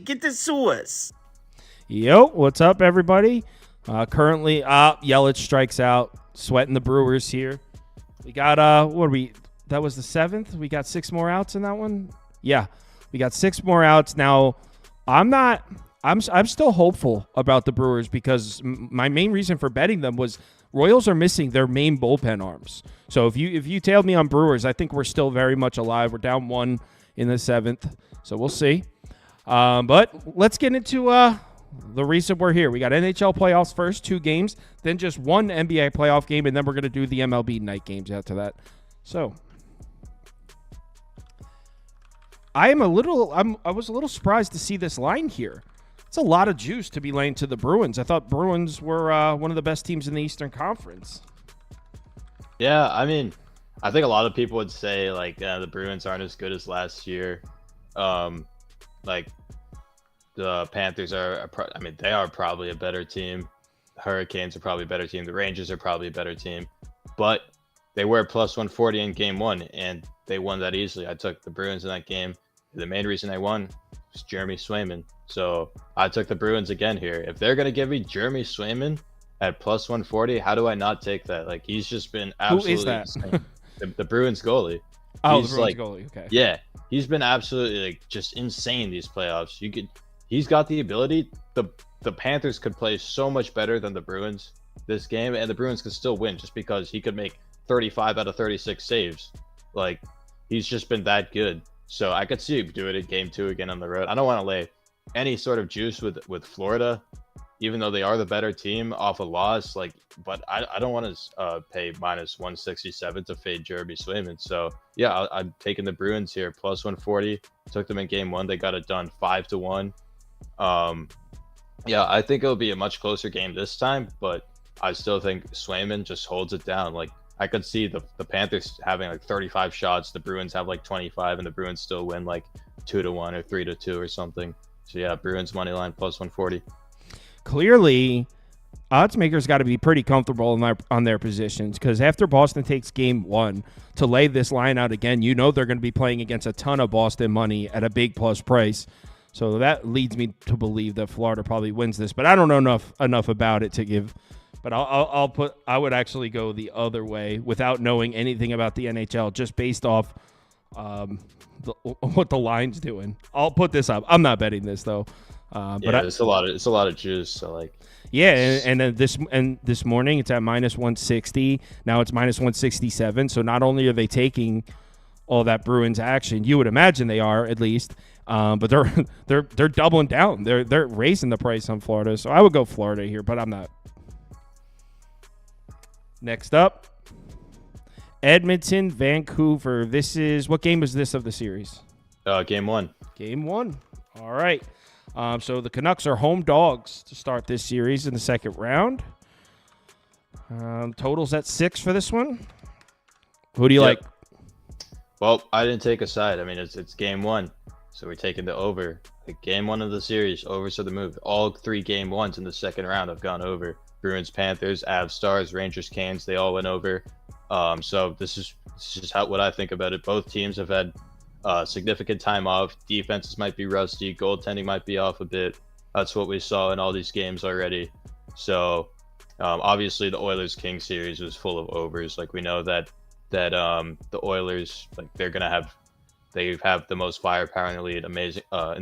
Get the sauce. Yo, what's up, everybody? Currently, Yelich strikes out. Sweating the Brewers here. We got, that was the 7th? We got 6 more outs in that one? Yeah, we got 6 more outs. Now, I'm still hopeful about the Brewers because my main reason for betting them was Royals are missing their main bullpen arms. So if you tailed me on Brewers, I think we're still very much alive. We're down 1 in the 7th, so we'll see. But let's get into the reason we're here. We got NHL playoffs first, 2 games, then just 1 NBA playoff game, and then we're going to do the MLB night games after that. So I was a little surprised to see this line here. It's a lot of juice to be laying to the Bruins. I thought Bruins were one of the best teams in the Eastern Conference. Yeah, I mean, I think a lot of people would say like the Bruins aren't as good as last year. Like the Panthers they are probably a better team. Hurricanes are probably a better team. The Rangers are probably a better team. But they were plus 140 in game 1, and they won that easily. I took the Bruins in that game. The main reason I won was Jeremy Swayman. So I took the Bruins again here. If they're going to give me Jeremy Swayman at plus 140, how do I not take that? Like, he's just been absolutely Who is that? insane. The Bruins goalie. Oh, He's the Bruins goalie. Okay. Yeah, he's been absolutely like just insane these playoffs. He's got the ability. The Panthers could play so much better than the Bruins this game, and the Bruins could still win just because he could make 35 out of 36 saves. Like, he's just been that good. So I could see him do it in game 2 again on the road. I don't want to lay any sort of juice with Florida, even though they are the better team off a loss. Like, but I don't want to pay minus 167 to fade Jeremy Swayman. So yeah, I'm taking the Bruins here plus 140. Took them in game 1. They got it done 5-1. Yeah, I think it'll be a much closer game this time, but I still think Swayman just holds it down. Like, I could see the Panthers having like 35 shots, the Bruins have like 25, and the Bruins still win like 2-1 or 3-2 or something. So yeah, Bruins money line plus 140. Clearly, odds makers got to be pretty comfortable on their positions, because after Boston takes game 1, to lay this line out again, you know they're going to be playing against a ton of Boston money at a big plus price. So that leads me to believe that Florida probably wins this, but I don't know enough about it to give. But I would actually go the other way without knowing anything about the NHL, just based off what the line's doing. I'll put this up. I'm not betting this though. But it's a lot of juice. So like, yeah, and then this morning it's at minus 160. Now it's minus 167. So not only are they taking all that Bruins action, you would imagine they are at least, but they're doubling down. They're raising the price on Florida. So I would go Florida here, but I'm not. Next up, Edmonton, Vancouver. What game is this of the series? Game 1. Game 1. All right. So the Canucks are home dogs to start this series in the second round. Totals at 6 for this one. Who do you like? Well, I didn't take a side. I mean, it's game 1, so we're taking the over. Like, game 1 of the series, overs are the move. All 3 game 1s in the second round have gone over. Bruins, Panthers, Avs, Stars, Rangers, Canes, they all went over. So this is just what I think about it. Both teams have had significant time off. Defenses might be rusty. Goaltending might be off a bit. That's what we saw in all these games already. So obviously the Oilers-Kings series was full of overs. Like, we know that the Oilers, like, they have the most firepower in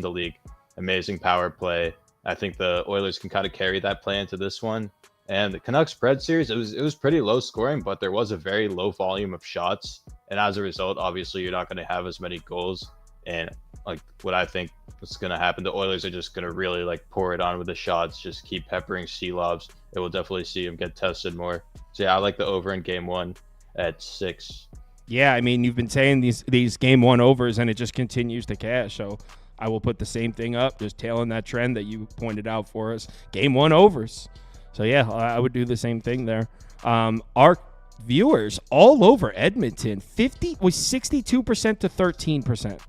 the league. Amazing power play. I think the Oilers can kind of carry that play into this one. And the Canucks spread series, it was pretty low scoring, but there was a very low volume of shots. And as a result, obviously, you're not going to have as many goals. And like, what I think is going to happen, the Oilers are just going to really like pour it on with the shots, just keep peppering Seelobs. It will definitely see him get tested more. So yeah, I like the over in game 1 at 6. Yeah, I mean, you've been saying these game 1 overs, and it just continues to cash. So I will put the same thing up, just tailing that trend that you pointed out for us. Game 1 overs. So yeah, I would do the same thing there. Our viewers all over Edmonton, 62% to 13%.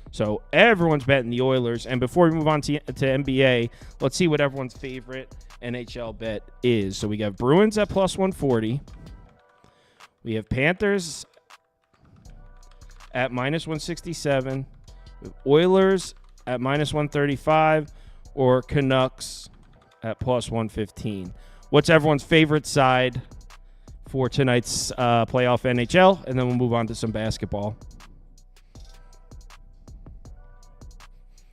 So everyone's betting the Oilers. And before we move on to NBA, let's see what everyone's favorite NHL bet is. So we got Bruins at plus 140. We have Panthers at minus 167. We have Oilers at -135 or Canucks at +115. What's everyone's favorite side for tonight's playoff NHL? And then we'll move on to some basketball.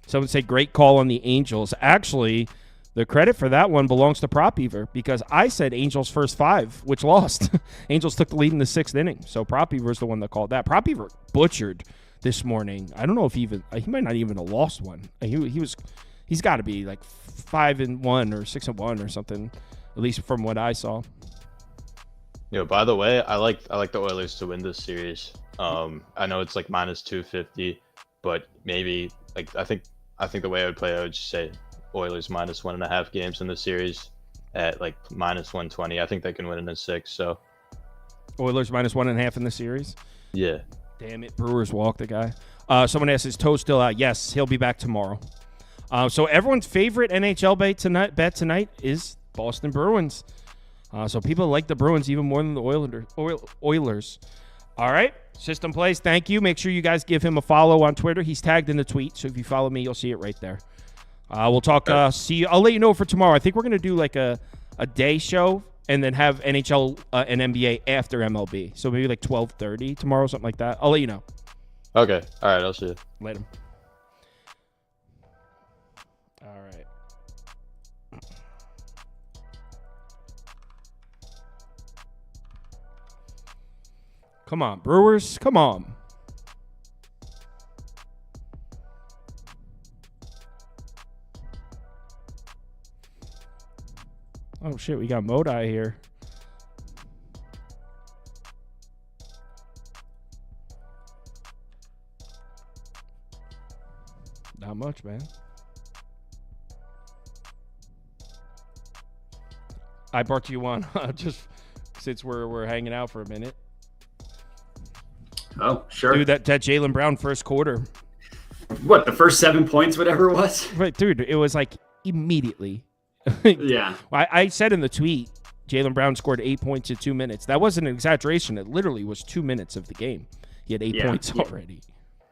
Someone say great call on the Angels. Actually, the credit for that one belongs to Prop Beaver because I said Angels first 5, which lost. Angels took the lead in the 6th inning. So Prop Beaver is the one that called that. Prop Beaver butchered this morning. I don't know if he might not even have lost one. He's got to be like 5-1 or 6-1 or something, at least from what I saw. By the way, I like the Oilers to win this series. I know it's like -250, but maybe I think the way I would play, I would just say Oilers -1.5 games in the series at like -120. I think they can win in a 6. So Oilers -1.5 in the series. Yeah. Damn it, Brewers walked the guy. Someone asked, is Toe still out? Yes, he'll be back tomorrow. So everyone's favorite NHL bet tonight is Boston Bruins. So people like the Bruins even more than the Oilers. All right, System Plays, thank you. Make sure you guys give him a follow on Twitter. He's tagged in the tweet, so if you follow me, you'll see it right there. We'll talk. See you. I'll let you know for tomorrow. I think we're gonna do like a day show and then have NHL and NBA after MLB. So maybe like 12:30 tomorrow, something like that. I'll let you know. Okay. All right. I'll see you later. All right. Come on, Brewers. Come on. Oh, shit. We got Modi here. Not much, man. I brought you one just since we're hanging out for a minute. Oh, sure. Dude, that Jaylen Brown first quarter. What, the first 7 points, whatever it was? Right, dude, it was like immediately. Yeah. I said in the tweet, Jaylen Brown scored 8 points in 2 minutes. That wasn't an exaggeration. It literally was 2 minutes of the game. He had 8 points already.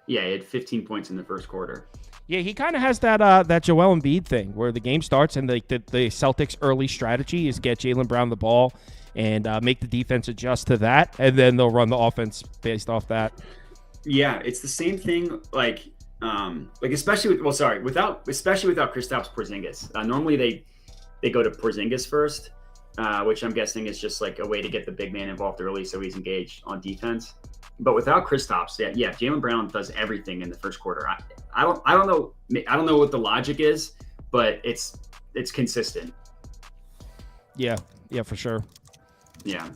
Yeah, he had 15 points in the first quarter. Yeah, he kind of has that Joel Embiid thing where the game starts and the Celtics' early strategy is get Jaylen Brown the ball and make the defense adjust to that, and then they'll run the offense based off that. Yeah, it's the same thing. Especially without Kristaps Porzingis. Normally they go to Porzingis first, which I'm guessing is just like a way to get the big man involved early so he's engaged on defense. But without Kristaps, Jaylen Brown does everything in the first quarter. I don't know what the logic is, but it's consistent. Yeah, for sure. Yeah.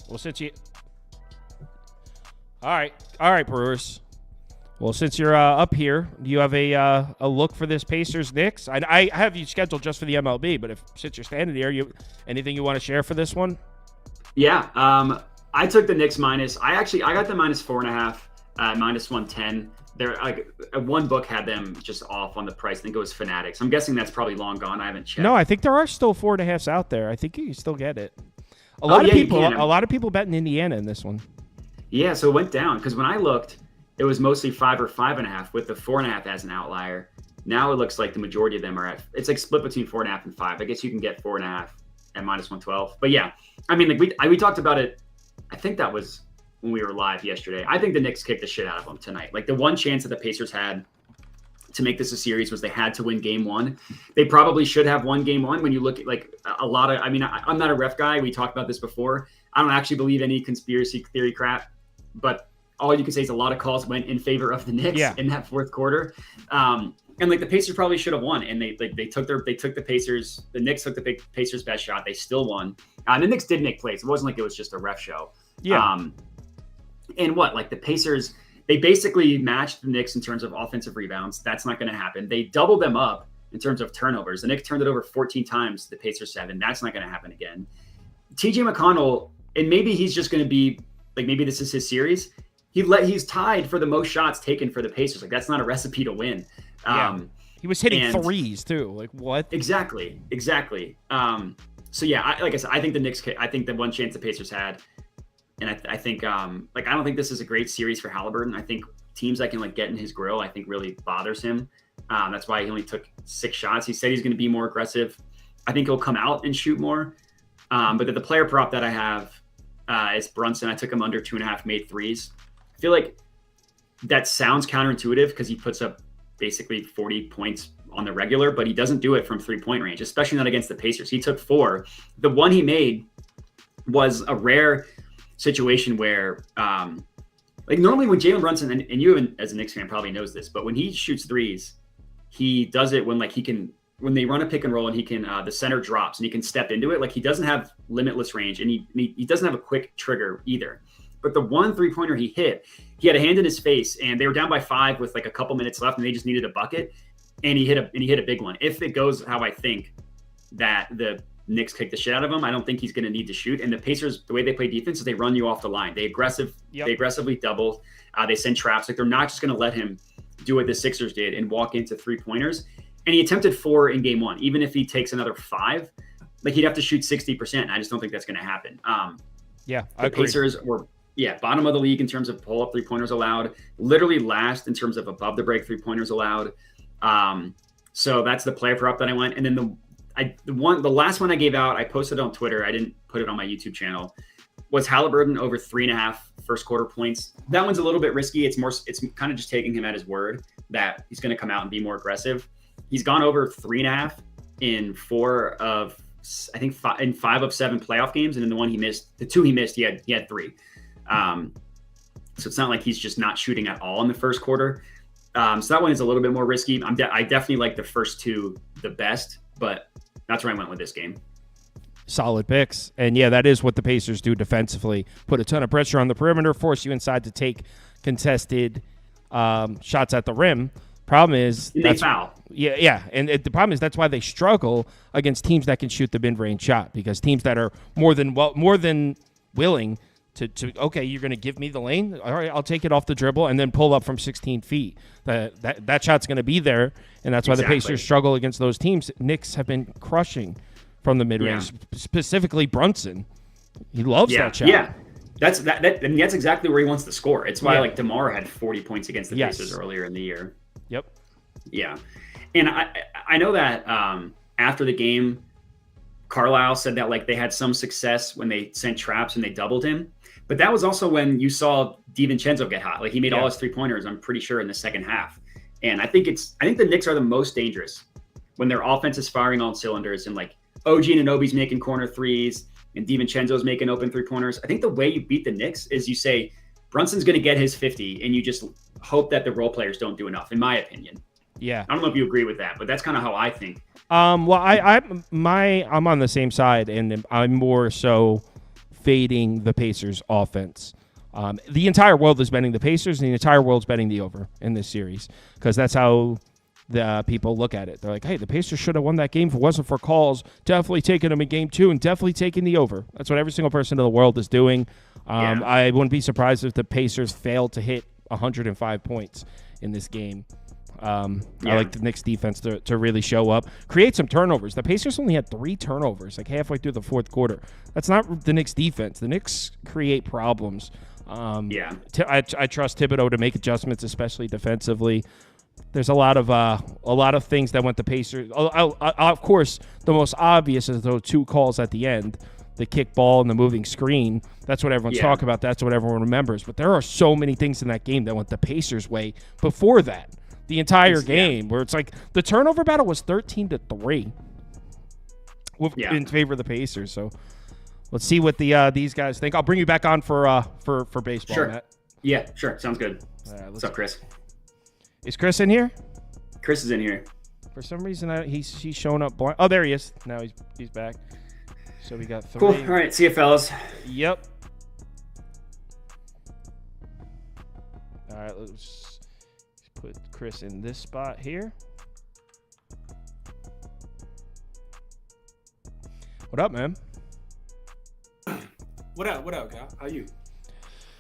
Well, all right, Brewers. Well, since you're up here, do you have a look for this Pacers-Knicks? I have you scheduled just for the MLB, but since you're standing here, anything you want to share for this one? Yeah, I took the Knicks minus. I got the -4.5, -110. They're like one book had them just off on the price. I think it was Fanatics. I'm guessing that's probably long gone. I haven't checked. No, I think there are still 4.5s out there. I think you can still get it. A lot of people betting Indiana in this one. Yeah, so it went down because when I looked, it was mostly 5 or 5.5 with the 4.5 as an outlier. Now it looks like the majority of them are it's like split between 4.5 and 5. I guess you can get 4.5 at -112. But yeah, I mean, like we talked about it. I think that was when we were live yesterday. I think the Knicks kicked the shit out of them tonight. Like the one chance that the Pacers had to make this a series was they had to win game 1. They probably should have won game 1 when you look at like a lot of, I'm not a ref guy. We talked about this before. I don't actually believe any conspiracy theory crap, but all you can say is a lot of calls went in favor of the Knicks in that fourth quarter. And like the Pacers probably should have won. And they took the Pacers, the Knicks took the Pacers' best shot. They still won. And the Knicks did make plays. It wasn't like it was just a ref show. Yeah. And the Pacers, they basically matched the Knicks in terms of offensive rebounds. That's not going to happen. They doubled them up in terms of turnovers. The Knicks turned it over 14 times, the Pacers 7. That's not going to happen again. TJ McConnell, and maybe he's just going to be like, maybe this is his series. He's tied for the most shots taken for the Pacers. Like that's not a recipe to win. He was hitting threes too. Like what? Exactly. So yeah, like I said, I think the Knicks. I think the one chance the Pacers had, and I think I don't think this is a great series for Halliburton. I think teams that can like get in his grill, I think really bothers him. That's why he only took 6 shots. He said he's going to be more aggressive. I think he'll come out and shoot more. But the player prop that I have is Brunson. I took him under 2.5 made threes. I feel like that sounds counterintuitive because he puts up basically 40 points on the regular, but he doesn't do it from 3-point range, especially not against the Pacers. He took 4. The one he made was a rare situation where, like normally when Jalen Brunson, and you as a Knicks fan probably knows this, but when he shoots threes, he does it when like when they run a pick and roll and he can, the center drops and he can step into it. Like he doesn't have limitless range and he doesn't have a quick trigger either. But the one 3-pointer he hit, he had a hand in his face and they were down by 5 with like a couple minutes left and they just needed a bucket. And he hit a big one. If it goes how I think that the Knicks kick the shit out of him, I don't think he's going to need to shoot. And the Pacers, the way they play defense is they run you off the line. They aggressively double. They send traps. Like they're not just going to let him do what the Sixers did and walk into 3-pointers. And he attempted 4 in game 1. Even if he takes another 5, like he'd have to shoot 60%. I just don't think that's going to happen. The Pacers were bottom of the league in terms of pull up 3-pointers allowed. Literally last in terms of above the break 3-pointers allowed. So that's the player prop that I went. And then the last one I gave out, I posted on Twitter. I didn't put it on my YouTube channel. Was Halliburton over 3.5 first quarter points. That one's a little bit risky. It's kind of just taking him at his word that he's going to come out and be more aggressive. He's gone over 3.5 in 5 of 7 playoff games. And in the 2 he missed, he had 3. So it's not like he's just not shooting at all in the first quarter. So that one is a little bit more risky. I definitely like the first 2 the best, but that's where I went with this game. Solid picks. And yeah, that is what the Pacers do defensively. Put a ton of pressure on the perimeter, force you inside to take contested shots at the rim. Problem is they foul. Yeah. And the problem is that's why they struggle against teams that can shoot the mid-range shot, because teams that are more than willing to okay, you're going to give me the lane. All right, I'll take it off the dribble and then pull up from 16 feet. That shot's going to be there, and that's why the Pacers struggle against those teams. Knicks have been crushing from the mid-range, specifically Brunson. He loves that shot. Yeah, that's exactly where he wants to score. It's why like DeMar had 40 points against the Pacers earlier in the year. Yep. Yeah, and I know that after the game, Carlisle said that like they had some success when they sent traps and they doubled him. But that was also when you saw DiVincenzo get hot. Like he made all his 3-pointers, I'm pretty sure, in the second half. And I think the Knicks are the most dangerous when their offense is firing on cylinders and like OG Anunoby's making corner threes and DiVincenzo's making open 3-pointers. I think the way you beat the Knicks is you say Brunson's going to get his 50 and you just hope that the role players don't do enough, in my opinion. Yeah. I don't know if you agree with that, but that's kind of how I think. Well, I'm on the same side, and I'm more so fading the Pacers offense. The entire world is betting the Pacers, and the entire world's betting the over in this series, because that's how the people look at it. They're like, hey, the Pacers should have won that game if it wasn't for calls. Definitely taking them in game 2 and definitely taking the over. That's what every single person in the world is doing. I wouldn't be surprised if the Pacers failed to hit 105 points in this game. I like the Knicks defense to really show up, create some turnovers. The Pacers only had 3 turnovers, like halfway through the fourth quarter. That's not the Knicks defense. The Knicks create problems. I trust Thibodeau to make adjustments, especially defensively. There's a lot of things that went the Pacers. Of course, the most obvious is those 2 calls at the end, the kick ball and the moving screen. That's what everyone's talking about. That's what everyone remembers. But there are so many things in that game that went the Pacers' way before that. The entire game, where it's like the turnover battle was 13-3 in favor of the Pacers. So let's see what these guys think. I'll bring you back on for baseball. Sure. Matt. Yeah, sure. Sounds good. What's up, Chris? Is Chris in here? Chris is in here. For some reason, he's showing up blind. Oh, there he is. Now he's back. So we got 3. Cool. All right. See you, fellas. Yep. All right. Let's put Chris in this spot here. What up, man? What up, Cal? How you?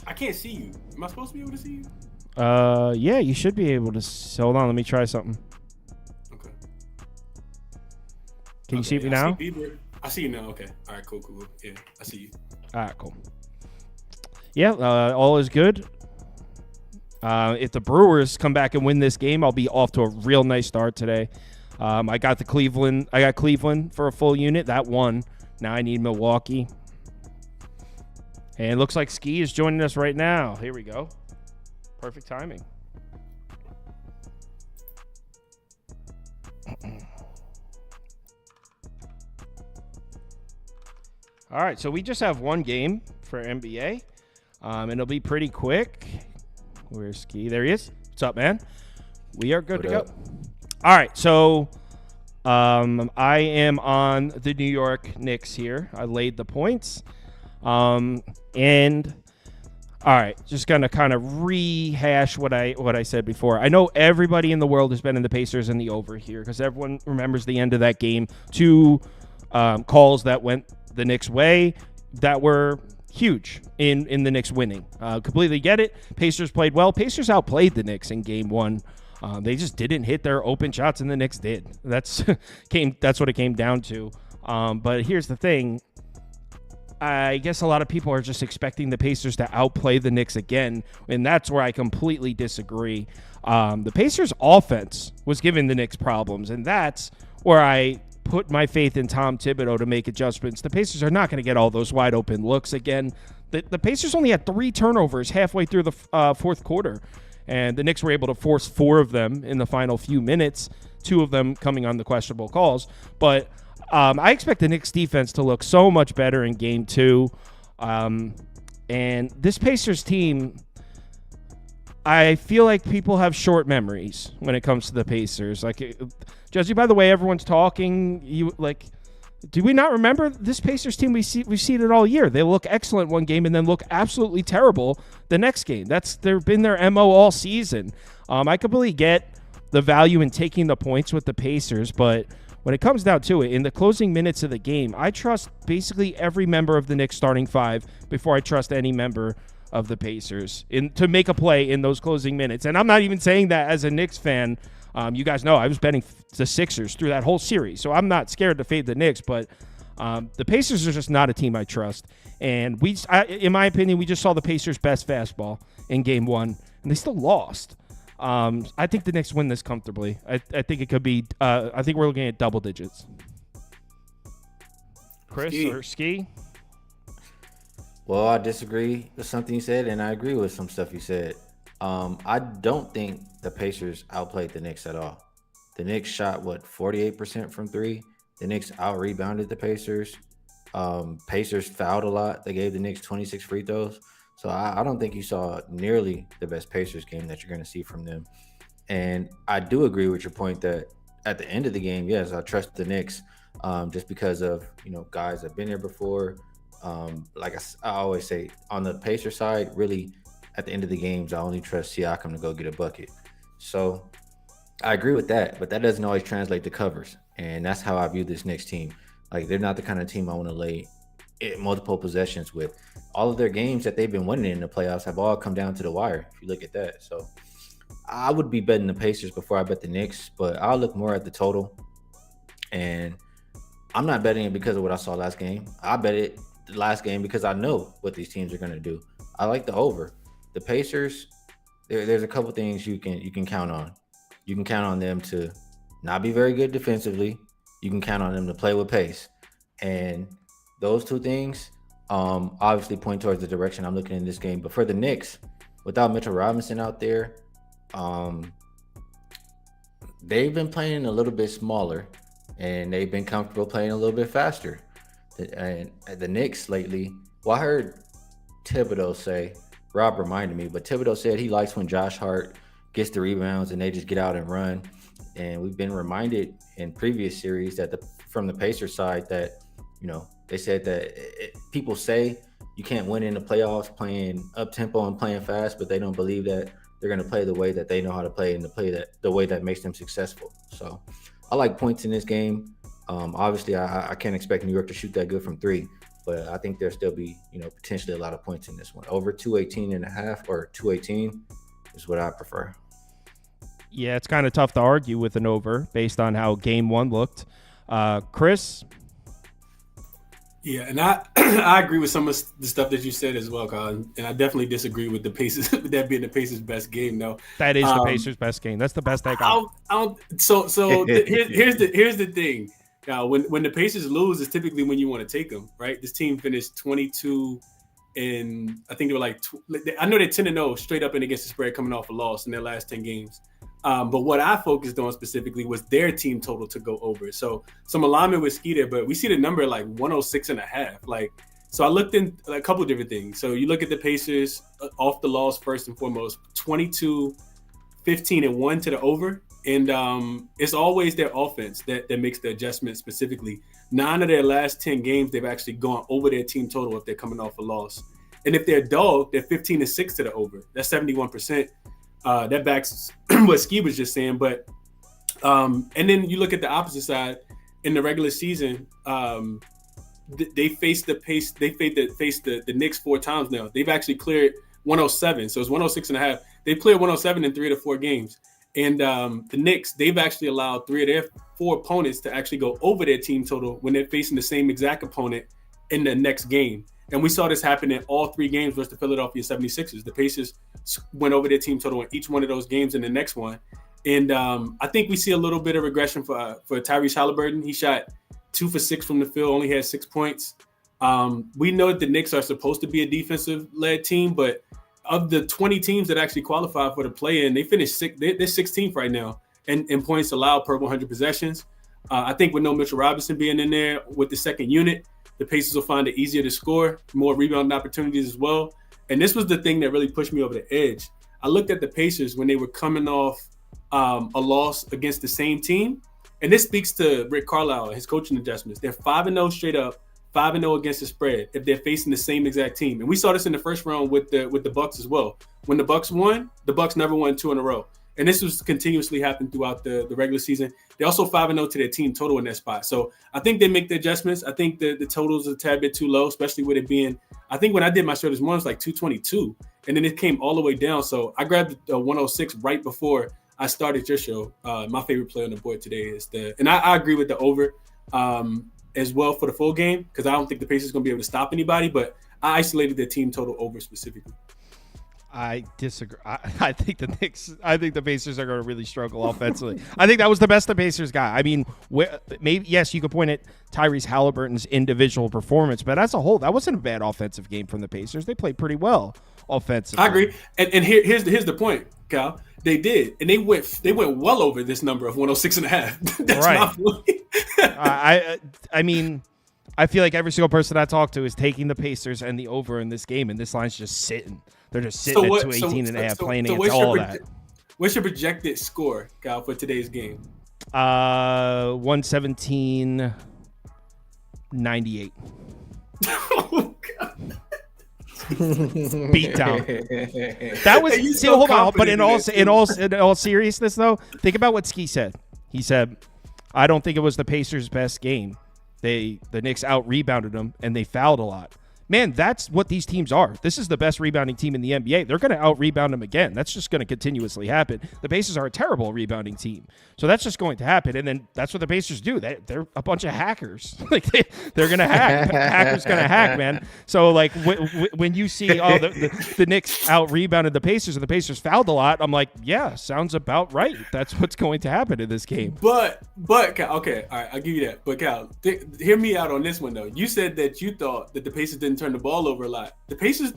I can't see you. Am I supposed to be able to see you? Yeah, you should be able to. Hold on, let me try something. Okay. Can you see me now? I see you now. Okay. All right, cool. Yeah, I see you. All right, cool. Yeah, all is good. If the Brewers come back and win this game, I'll be off to a real nice start today. I got Cleveland for a full unit. That won. Now I need Milwaukee. And it looks like Ski is joining us right now. Here we go. Perfect timing. All right, so we just have one game for NBA, and it'll be pretty quick. Where's Ski? There he is. What's up, man? We are good to go. All right, so I am on the New York Knicks here. I laid the points, and all right, just gonna kind of rehash what I said before. I know everybody in the world has been in the Pacers and the over here because everyone remembers the end of that game. Two calls that went the Knicks' way that were huge in the Knicks winning. Completely get it. Pacers played well. Pacers outplayed the Knicks in game one. They just didn't hit their open shots, and the Knicks did. That's what it came down to. But here's the thing. I guess a lot of people are just expecting the Pacers to outplay the Knicks again, and that's where I completely disagree. The Pacers' offense was giving the Knicks problems, and that's where I put my faith in Tom Thibodeau to make adjustments. The Pacers are not going to get all those wide open looks again. The Pacers only had 3 turnovers halfway through the fourth quarter, and the Knicks were able to force 4 of them in the final few minutes, 2 of them coming on the questionable calls. But I expect the Knicks defense to look so much better in game 2. And this Pacers team, I feel like people have short memories when it comes to the Pacers. Like, judging by the way everyone's talking, do we not remember this Pacers team? We've seen it all year. They look excellent one game and then look absolutely terrible the next game. They've been their MO all season. I completely get the value in taking the points with the Pacers, but when it comes down to it, in the closing minutes of the game, I trust basically every member of the Knicks starting 5 before I trust any member of the Pacers to make a play in those closing minutes. And I'm not even saying that as a Knicks fan. You guys know I was betting the Sixers through that whole series, so I'm not scared to fade the Knicks, but the Pacers are just not a team I trust. And in my opinion, we just saw the Pacers' best fastball in game 1, and they still lost. I think the Knicks win this comfortably. I think it could be I think we're looking at double digits. Chris or Ski? Well, I disagree with something you said, and I agree with some stuff you said. I don't think the Pacers outplayed the Knicks at all. The Knicks shot, 48% from 3. The Knicks out-rebounded the Pacers. Pacers fouled a lot. They gave the Knicks 26 free throws. So I don't think you saw nearly the best Pacers game that you're going to see from them. And I do agree with your point that at the end of the game, yes, I trust the Knicks just because of, guys that have been there before. Like I always say, on the Pacers side, really, at the end of the games, I only trust Siakam to go get a bucket. So I agree with that, but that doesn't always translate to covers. And that's how I view this Knicks team. Like, they're not the kind of team I want to lay multiple possessions with. All of their games that they've been winning in the playoffs have all come down to the wire, if you look at that. So I would be betting the Pacers before I bet the Knicks, but I'll look more at the total. And I'm not betting it because of what I saw last game. I bet it the last game because I know what these teams are going to do. I like the over. The Pacers, there's a couple things you can count on. You can count on them to not be very good defensively. You can count on them to play with pace. And those two things obviously point towards the direction I'm looking in this game. But for the Knicks, without Mitchell Robinson out there, they've been playing a little bit smaller, and they've been comfortable playing a little bit faster. And the Knicks lately, I heard Thibodeau say, Rob reminded me, but Thibodeau said he likes when Josh Hart gets the rebounds and they just get out and run. And we've been reminded in previous series that from the Pacers side that, they said that people say you can't win in the playoffs playing up-tempo and playing fast, but they don't believe that they're going to play the way that they know how to play and the way that makes them successful. So I like points in this game. Obviously, I can't expect New York to shoot that good from 3, but I think there'll still be, potentially a lot of points in this one. Over 218.5 or 218 is what I prefer. Yeah, it's kind of tough to argue with an over based on how game 1 looked. Chris? Yeah, and I I agree with some of the stuff that you said as well, Colin. And I definitely disagree with the Pacers that being the Pacers' best game. No, That is the Pacers' best game. That's the best they got. Here's the thing. When the Pacers lose, is typically when you want to take them, right? This team finished 22, and I think they were I know they're 10-0 straight up and against the spread coming off a loss in their last 10 games. But what I focused on specifically was their team total to go over. So some alignment with Ski there, but we see the number like 106.5. So I looked in a couple of different things. So you look at the Pacers off the loss first and foremost, 22, 15, and 1 to the over. And it's always their offense that makes the adjustment specifically. 9 of their last 10 games, they've actually gone over their team total if they're coming off a loss. And if they're a dog, they're 15-6 to the over. That's 71%. That backs what Ski was just saying. But and then you look at the opposite side in the regular season. They faced the Knicks 4 times now. They've actually cleared 107. So it's 106.5. They've cleared 107 in 3 of the 4 games. And the Knicks, they've actually allowed 3 of their 4 opponents to actually go over their team total when they're facing the same exact opponent in the next game. And we saw this happen in all 3 games versus the Philadelphia 76ers. The Pacers went over their team total in each one of those games in the next one. And I think we see a little bit of regression for Tyrese Halliburton. He shot 2 for 6 from the field, only had 6 points. We know that the Knicks are supposed to be a defensive-led team, but of the 20 teams that actually qualify for the play-in, they finished they're 16th right now in points allowed per 100 possessions. I think with no Mitchell Robinson being in there with the second unit, the Pacers will find it easier to score, more rebounding opportunities as well. And this was the thing that really pushed me over the edge. I looked at the Pacers when they were coming off a loss against the same team. And this speaks to Rick Carlisle and his coaching adjustments. They're 5-0 straight up, 5-0 against the spread if they're facing the same exact team. And we saw this in the first round with the Bucks as well. When the Bucks won, the Bucks never won 2 in a row. And this was continuously happening throughout the regular season. They're also 5-0 to their team total in that spot. So I think they make the adjustments. I think the totals are a tad bit too low, especially with it being, I think when I did my show this morning, it was like 222. And then it came all the way down. So I grabbed the 106 right before I started your show. My favorite play on the board today is and I agree with the over as well for the full game, because I don't think the Pacers are going to be able to stop anybody, but I isolated their team total over specifically. I disagree. I think the Pacers are going to really struggle offensively. I think that was the best the Pacers got. I mean, maybe, yes, you could point at Tyrese Halliburton's individual performance, but as a whole, that wasn't a bad offensive game from the Pacers. They played pretty well offensively. I agree. And here's the point, Cal. They did, and they went well over this number of 106.5. That's right. my point. I mean, I feel like every single person I talk to is taking the Pacers and the over in this game, and this line's just sitting. They're just sitting at 218.5, playing against all that. What's your projected score, Cal, for today's game? 117-98. Oh, God. Beat down. That was hold on. But in all seriousness, though, think about what Ski said. He said, "I don't think it was the Pacers' best game. The Knicks out rebounded them and they fouled a lot." Man, that's what these teams are. This is the best rebounding team in the NBA. They're going to out-rebound them again. That's just going to continuously happen. The Pacers are a terrible rebounding team. So that's just going to happen. And then that's what the Pacers do. They're a bunch of hackers. Like they're going to hack. Hackers going to hack, man. So like when you see the Knicks out-rebounded the Pacers and the Pacers fouled a lot, I'm like, yeah, sounds about right. That's what's going to happen in this game. But Cal, okay, all right, I'll give you that. But Cal, hear me out on this one though. You said that you thought that the Pacers didn't turn the ball over a lot. The Pacers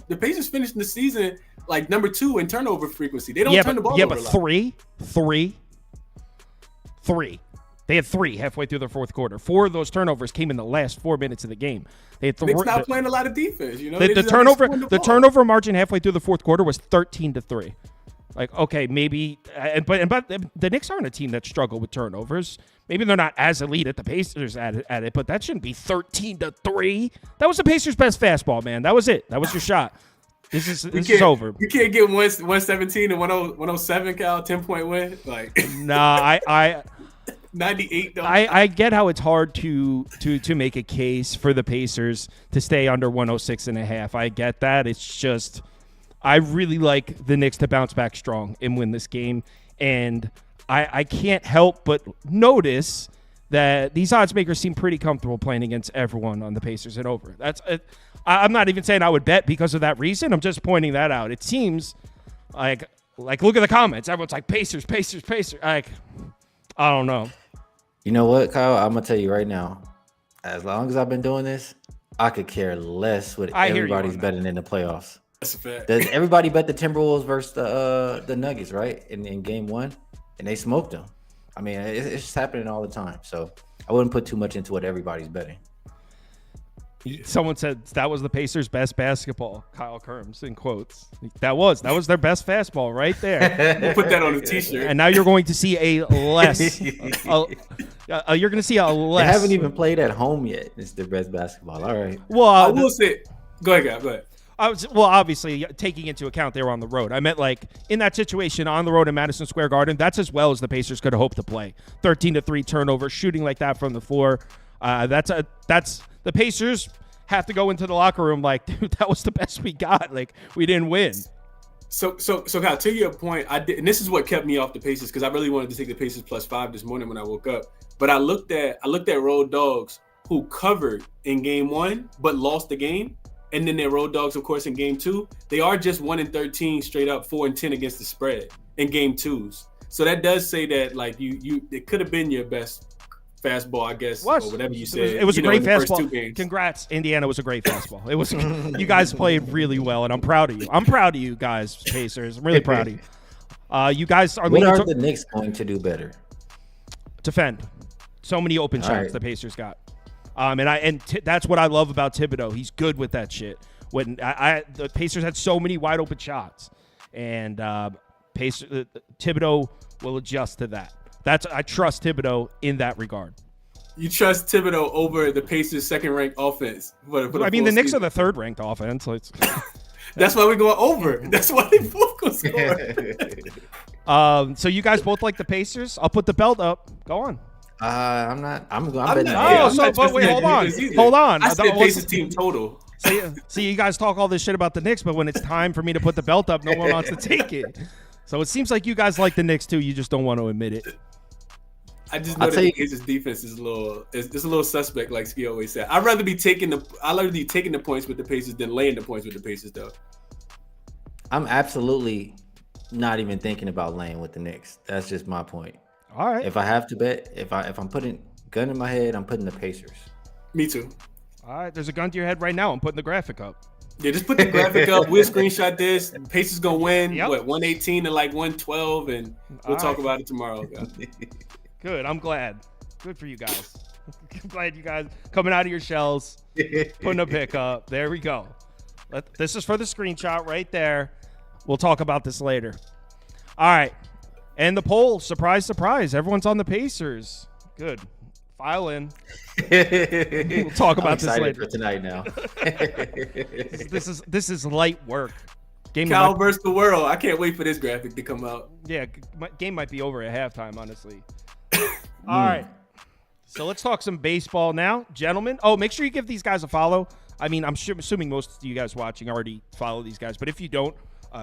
finished the season like number 2 in turnover frequency. They don't turn the ball over a lot. Yeah, but three. They had 3 halfway through the fourth quarter. 4 of those turnovers came in the last 4 minutes of the game. They had Knicks not playing a lot of defense. You know, the turnover margin halfway through the fourth quarter was 13-3. Like, okay, maybe, but the Knicks aren't a team that struggle with turnovers. Maybe they're not as elite at the Pacers at it, but that shouldn't be 13-3. That was the Pacers' best fastball, man. That was it. That was your shot. This is over. You can't get 117 and 107, Cal, 10-point win. Like, nah, I 98. Though. I get how it's hard to make a case for the Pacers to stay under 106.5. I get that. It's just, I really like the Knicks to bounce back strong and win this game. And I can't help but notice that these odds makers seem pretty comfortable playing against everyone on the Pacers and over. I'm not even saying I would bet because of that reason. I'm just pointing that out. It seems like look at the comments. Everyone's like Pacers, Pacers, Pacers. Like, I don't know. You know what, Kyle? I'm gonna tell you right now. As long as I've been doing this, I could care less what everybody's betting in the playoffs. That's a fact. Does everybody bet the Timberwolves versus the Nuggets, right? In game one, and they smoked them. I mean, it's just happening all the time. So I wouldn't put too much into what everybody's betting. Someone said that was the Pacers' best basketball. Kyle Kirms in quotes. That was their best fastball right there. We'll put that on a T-shirt. And now you're going to see a less. You're going to see a less. They haven't even played at home yet. It's their best basketball. All right. Well, I will say, go ahead, guy. Go ahead. Obviously, taking into account they were on the road. I meant like in that situation on the road in Madison Square Garden, that's as well as the Pacers could have hoped to play. 13-3 turnover, shooting like that from the floor. That's the Pacers have to go into the locker room like, dude, that was the best we got. Like, we didn't win. So, Kyle, to your point, I did, and this is what kept me off the Pacers because I really wanted to take the Pacers +5 this morning when I woke up. But I looked at road dogs who covered in game one but lost the game. And then their road dogs, of course, in game two, they are just 1-13 straight up, 4-10 against the spread in game twos. So that does say that like it could have been your best fastball, I guess, or whatever you said. It was a great fastball. Congrats, Indiana was a great fastball. It was. You guys played really well, and I'm proud of you. I'm proud of you guys, Pacers. I'm really proud of you. You guys are. What are the Knicks going to do better? Defend. So many open shots the Pacers got. That's what I love about Thibodeau. He's good with that shit. When the Pacers had so many wide open shots, and Thibodeau will adjust to that. I trust Thibodeau in that regard. You trust Thibodeau over the Pacers' second-ranked offense? The Knicks are the third-ranked offense. So that's why we're going over. That's why they both going to score. So you guys both like the Pacers? I'll put the belt up. Go on. I'm not. I'm betting. Wait, hold on. I said Pacers team total. See, you guys talk all this shit about the Knicks, but when it's time for me to put the belt up, no one wants to take it. So it seems like you guys like the Knicks too. You just don't want to admit it. I just know that the Pacers defense is a little suspect, like Ski always said. I'd rather be taking the points with the Pacers than laying the points with the Pacers, though. I'm absolutely not even thinking about laying with the Knicks. That's just my point. All right. If I have to bet, if I'm putting gun in my head, I'm putting the Pacers. Me too. All right. There's a gun to your head right now. I'm putting the graphic up. Yeah, just put the graphic up. We'll screenshot this. Pacers gonna win. Yep. 118 to like 112, and we'll talk about it tomorrow. Good. I'm glad. Good for you guys. I'm glad you guys coming out of your shells, putting a pick up. There we go. This is for the screenshot right there. We'll talk about this later. All right. And the poll, surprise, surprise. Everyone's on the Pacers. Good. File in. We'll talk about this later. For tonight now. This is light work. Cal versus the world. I can't wait for this graphic to come out. Yeah, game might be over at halftime, honestly. All right. So let's talk some baseball now, gentlemen. Oh, make sure you give these guys a follow. I mean, I'm assuming most of you guys watching already follow these guys, but if you don't,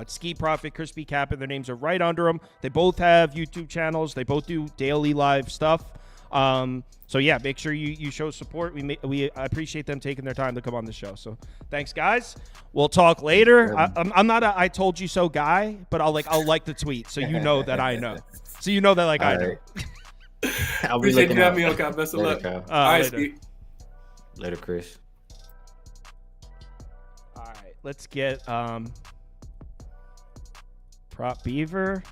Ski Profit, ChrisBeCappinn, their names are right under them. They both have YouTube channels. They both do daily live stuff. So yeah, make sure you show support. We appreciate them taking their time to come on the show. So thanks, guys. We'll talk later. I'm not a I told you so guy, but I'll like the tweet so you know that I know. So you know that I know. I'll be appreciate you having me on, Kyle. Best of luck. Kyle. All right, later. Ski. Later, Chris. All right, let's get Prop Beaver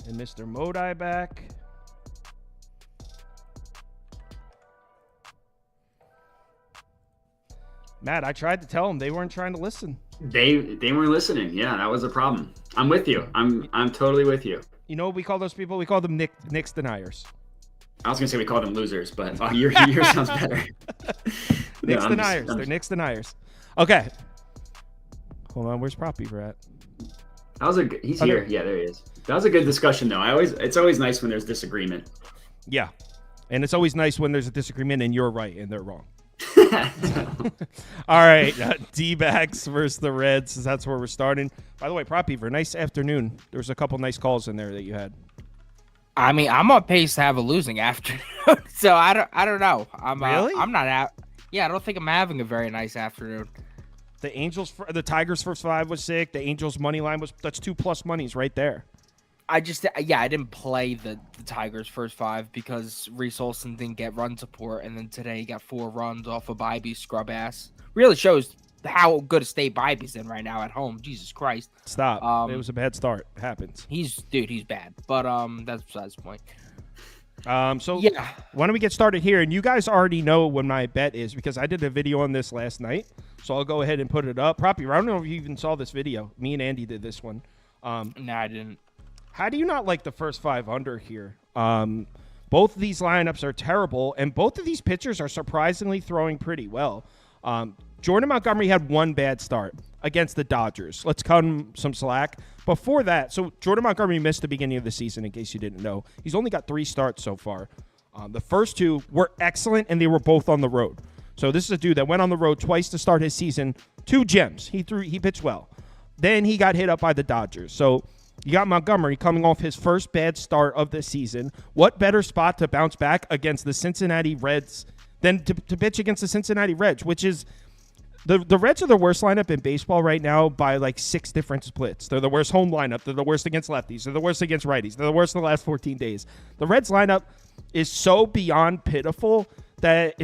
and Mr. Modi back. Matt, I tried to tell them. They weren't trying to listen. They weren't listening. Yeah, that was a problem. I'm with you. I'm totally with you. You know what we call those people? We call them Knicks deniers. I was gonna say we call them losers, but yours sounds better. Knicks deniers. They're Knicks deniers. Okay. Hold on. Where's Prop Beaver at? He's here. Yeah, there he is. That was a good discussion, though. It's always nice when there's disagreement. Yeah, and it's always nice when there's a disagreement and you're right and they're wrong. All right, D-backs versus the Reds. That's where we're starting. By the way, Prop Beaver, nice afternoon. There was a couple nice calls in there that you had. I mean, I'm on pace to have a losing afternoon, so I don't know. Really? I'm not out. Yeah, I don't think I'm having a very nice afternoon. The Tigers first 5 was sick. The Angels money line that's 2+ monies right there. I didn't play the Tigers first 5 because Reese Olson didn't get run support, and then today he got 4 runs off of Bybee's scrub ass. Really shows how good a state Bybee's in right now at home. Jesus Christ. Stop. It was a bad start. It happens. He's bad. But that's besides the point. So yeah, why don't we get started here? And you guys already know what my bet is because I did a video on this last night. So I'll go ahead and put it up. Proppy, I don't know if you even saw this video. Me and Andy did this one. No, I didn't. How do you not like the first 5 under here? Both of these lineups are terrible, and both of these pitchers are surprisingly throwing pretty well. Jordan Montgomery had 1 bad start against the Dodgers. Let's cut him some slack. Before that, so Jordan Montgomery missed the beginning of the season, in case you didn't know. He's only got 3 starts so far. The first 2 were excellent, and they were both on the road. So this is a dude that went on the road twice to start his season. 2 gems. He pitched well. Then he got hit up by the Dodgers. So you got Montgomery coming off his first bad start of the season. What better spot to bounce back against the Cincinnati Reds than to pitch against the Cincinnati Reds, which is the Reds are the worst lineup in baseball right now by like 6 different splits. They're the worst home lineup. They're the worst against lefties. They're the worst against righties. They're the worst in the last 14 days. The Reds lineup is so beyond pitiful that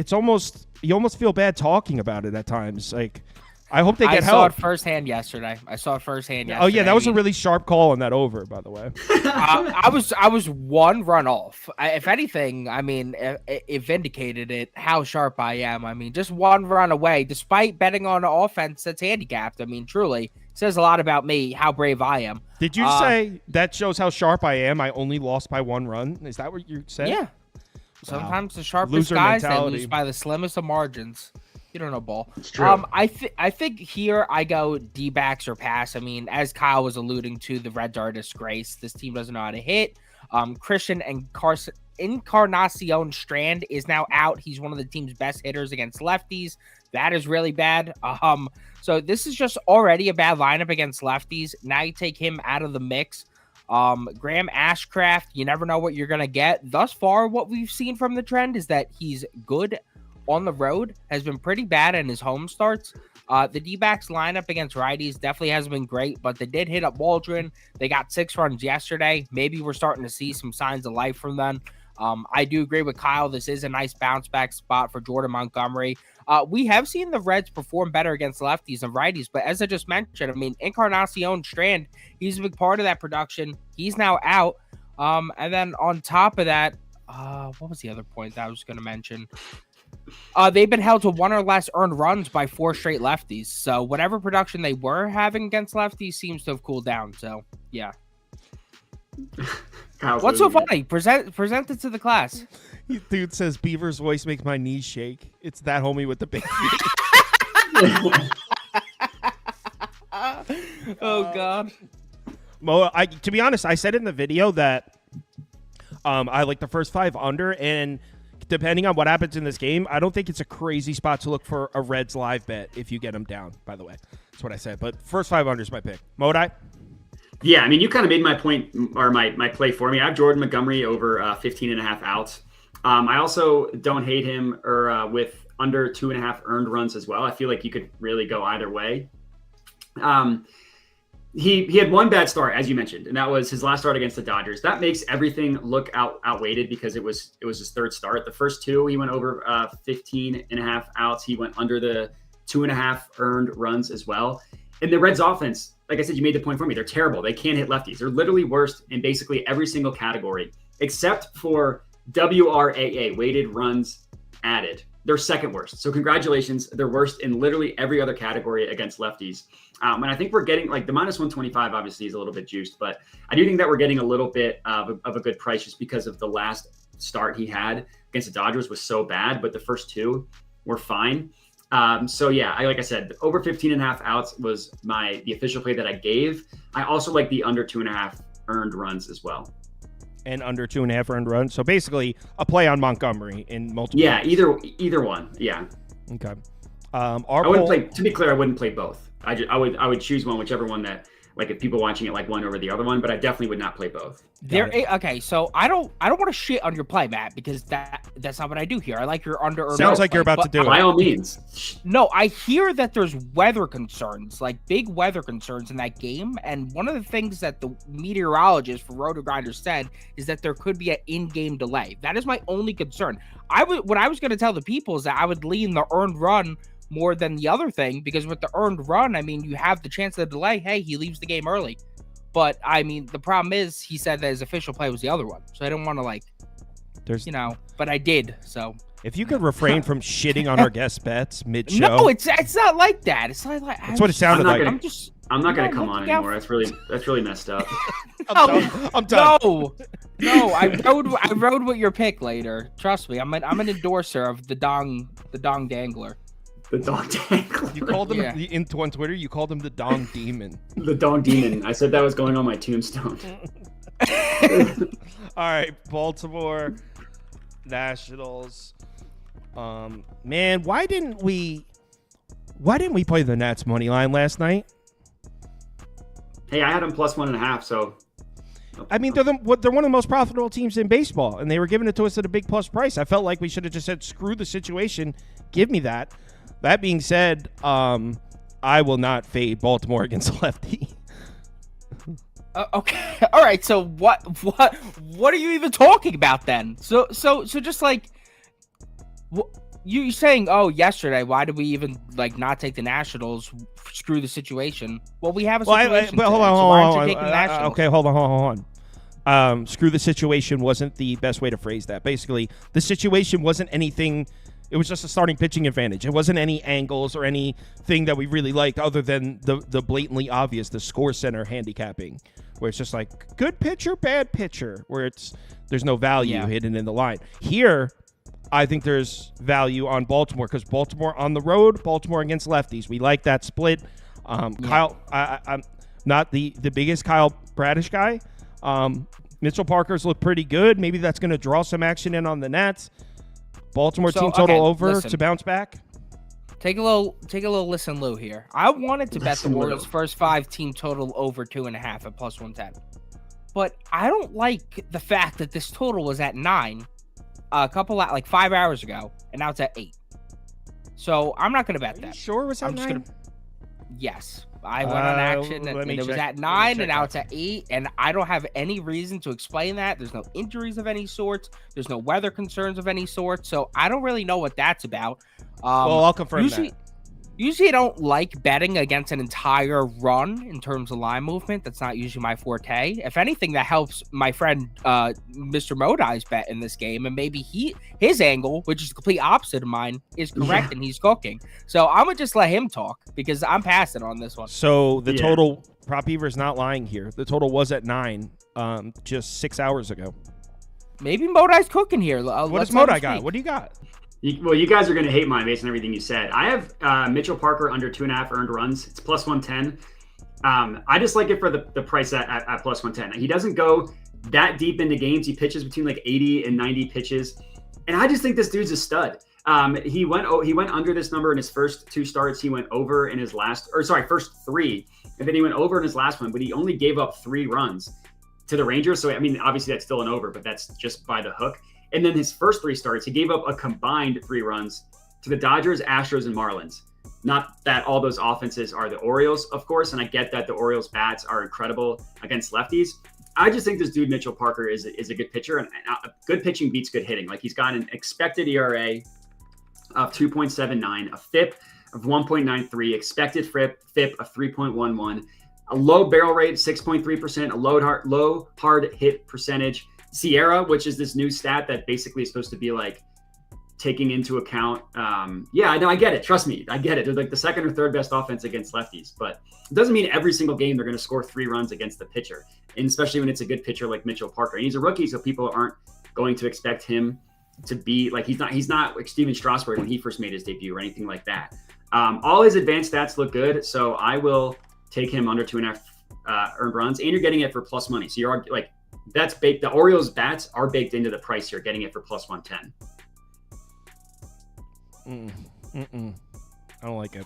you almost feel bad talking about it at times. Like, I hope they get help. I saw it firsthand yesterday. Oh yeah, that was a really sharp call on that over, by the way. I was 1 run off. If anything, I mean, it vindicated it how sharp I am. I mean, just 1 run away, despite betting on an offense that's handicapped. I mean, truly says a lot about me how brave I am. Did you say that shows how sharp I am? I only lost by 1 run. Is that what you said? Yeah. Sometimes the sharpest Loser guys mentality. they lose by the slimmest of margins. You don't know ball. It's true. I think here I go D-backs or pass. I mean, as Kyle was alluding to, the Reds are a disgrace. This team doesn't know how to hit. Christian Encarnacion Strand is now out. He's one of the team's best hitters against lefties. That is really bad. So this is just already a bad lineup against lefties. Now you take him out of the mix. Graham Ashcraft, you never know what you're going to get. Thus far, what we've seen from the trend is that he's good on the road, has been pretty bad in his home starts. The D-backs lineup against righties definitely hasn't been great, but they did hit up Waldron. They got 6 runs yesterday. Maybe we're starting to see some signs of life from them. I do agree with Kyle. This is a nice bounce back spot for Jordan Montgomery. We have seen the Reds perform better against lefties and righties, but as I just mentioned, I mean, Encarnacion Strand, he's a big part of that production. He's now out. And then on top of that, what was the other point that I was going to mention? They've been held to 1 or less earned runs by 4 straight lefties. So whatever production they were having against lefties seems to have cooled down. So, yeah. What's so funny? Present it to the class. Dude says Beaver's voice makes my knees shake. It's that homie with the big feet. Oh, God. Mo, to be honest, I said in the video that I like the first 5 under, and depending on what happens in this game, I don't think it's a crazy spot to look for a Reds live bet if you get them down, by the way. That's what I said. But first 5 under is my pick. Modai? Yeah, I mean, you kind of made my point or my play for me. I have Jordan Montgomery over 15.5 outs. I also don't hate him with under 2.5 earned runs as well. I feel like you could really go either way. He had 1 bad start, as you mentioned, and that was his last start against the Dodgers. That makes everything look outweighed because it was his 3rd start. The first 2, he went over 15.5 outs. He went under the 2.5 earned runs as well. And the Reds offense, like I said, you made the point for me. They're terrible. They can't hit lefties. They're literally worst in basically every single category, except for WRAA, weighted runs added. They're 2nd worst. So congratulations. They're worst in literally every other category against lefties. And I think we're getting like the -125 obviously is a little bit juiced, but I do think that we're getting a little bit of a good price just because of the last start he had against the Dodgers was so bad, but the first 2 were fine. So yeah, like I said, over 15.5 outs was the official play that I gave. I also like the under 2.5 earned runs as well. And under 2.5 earned runs. So basically a play on Montgomery in multiple. Yeah, either one. Yeah. Okay. I wouldn't play. To be clear, I wouldn't play both. I would choose one, whichever like if people watching it like one over the other one, but I definitely would not play both. Okay, so I don't want to shit on your play, Matt, because that's not what I do here. I like your under. Sounds like you're about to do it. By all means. No, I hear that there's weather concerns, like big weather concerns in that game, and one of the things that the meteorologist for Roto Grinders said is that there could be an in-game delay. That is my only concern. What I was going to tell the people is that I would lean the earned run more than the other thing, because with the earned run, I mean, you have the chance of the delay. Hey, he leaves the game early. But I mean, the problem is he said that his official play was the other one. So I don't want to but I did. So if you could refrain from shitting on our guest bets mid-show. No, it's not like that. It's not like that's what it sounded like. I'm not going to come on anymore. That's really messed up. I'm done. No, I rode with your pick later. Trust me, I'm an endorser of the dong dangler. The dong dangler. You called him on Twitter. You called him the dong demon. The dong demon. I said that was going on my tombstone. All right, Baltimore Nationals. Man, why didn't we play the Nats money line last night? Hey, I had them plus 1.5. So. I mean, they're one of the most profitable teams in baseball, and they were giving it to us at a big plus price. I felt like we should have just said, screw the situation, give me that. That being said, I will not fade Baltimore against lefty. Okay, all right. So what are you even talking about then? So just like you saying, oh, yesterday, why did we even not take the Nationals? Screw the situation. Well, we have a situation. Hold on. Okay, hold on. Screw the situation wasn't the best way to phrase that. Basically, the situation wasn't anything. It was just a starting pitching advantage. It wasn't any angles or anything that we really liked other than the blatantly obvious, the score center handicapping, where it's just like good pitcher, bad pitcher, where there's no value hidden in the line. Here, I think there's value on Baltimore because Baltimore on the road, Baltimore against lefties. We like that split. Kyle, I'm not the biggest Kyle Bradish guy. Mitchell Parker's look pretty good. Maybe that's going to draw some action in on the Nats. Baltimore team total over to bounce back. Take a little listen, Lou here. I wanted to bet the Orioles' first 5 team total over 2.5 at plus 110, but I don't like the fact that this total was at 9 like 5 hours ago, and now it's at 8. So I'm not going to bet that. Sure, was that 9? Yes. I went on action, and it was at 9, and now it's at 8, and I don't have any reason to explain that. There's no injuries of any sort. There's no weather concerns of any sort, so I don't really know what that's about. Well, I'll confirm that. Usually I don't like betting against an entire run in terms of line movement. That's not usually my forte. If anything, that helps my friend Mr. Modai's bet in this game, and maybe his angle, which is the complete opposite of mine, is correct and he's cooking. So I'm going to just let him talk because I'm passing on this one. So the total, Prop Beaver is not lying here. The total was at 9 just 6 hours ago. Maybe Modai's cooking here. What does Modai got? What do you got? You guys are going to hate mine based on everything you said. I have Mitchell Parker under 2.5 earned runs. It's plus 110. I just like it for the price at plus 110. He doesn't go that deep into games. He pitches between like 80 and 90 pitches. And I just think this dude's a stud. He went under this number in his first 2 starts. He went over in his first 3. And then he went over in his last one, but he only gave up 3 runs to the Rangers. So, I mean, obviously that's still an over, but that's just by the hook. And then his first 3 starts, he gave up a combined 3 runs to the Dodgers, Astros, and Marlins. Not that all those offenses are the Orioles, of course, and I get that the Orioles' bats are incredible against lefties. I just think this dude, Mitchell Parker, is a good pitcher, and good pitching beats good hitting. Like, he's got an expected ERA of 2.79, a FIP of 1.93, expected FIP of 3.11, a low barrel rate, 6.3%, a low hard hit percentage. Sierra, which is this new stat that basically is supposed to be like taking into account. I get it. Trust me, I get it. They're like the second or third best offense against lefties, but it doesn't mean every single game they're going to score 3 runs against the pitcher, and especially when it's a good pitcher like Mitchell Parker. And he's a rookie, so people aren't going to expect him to be like he's not like Steven Strasburg when he first made his debut or anything like that. All his advanced stats look good, so I will take him under 2.5 earned runs, and you're getting it for plus money. So you're like. That's baked. The Orioles bats are baked into the price here, getting it for plus 110. I don't like it.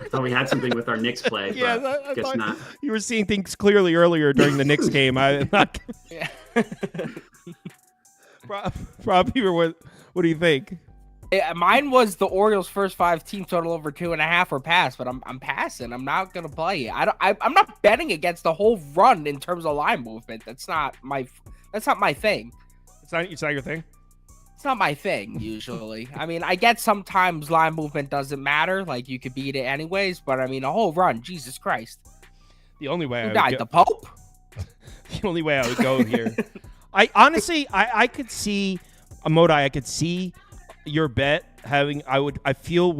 I thought we had something with our Knicks play, Yeah, but I guess thought not. you were seeing things clearly earlier during the Knicks game. I'm not. Yeah. Rob Beaver, what do you think? Mine was the Orioles' first 5 team total over 2.5 or pass, but I'm passing. I'm not gonna play it. I'm not betting against the whole run in terms of line movement. That's not my thing. It's not your thing. It's not my thing usually. I mean, I get sometimes line movement doesn't matter. Like you could beat it anyways, but I mean a whole run. Jesus Christ. The only way Who died? The Pope? The only way I would go here. I honestly, I could see Modi. I could see your bet having. I would feel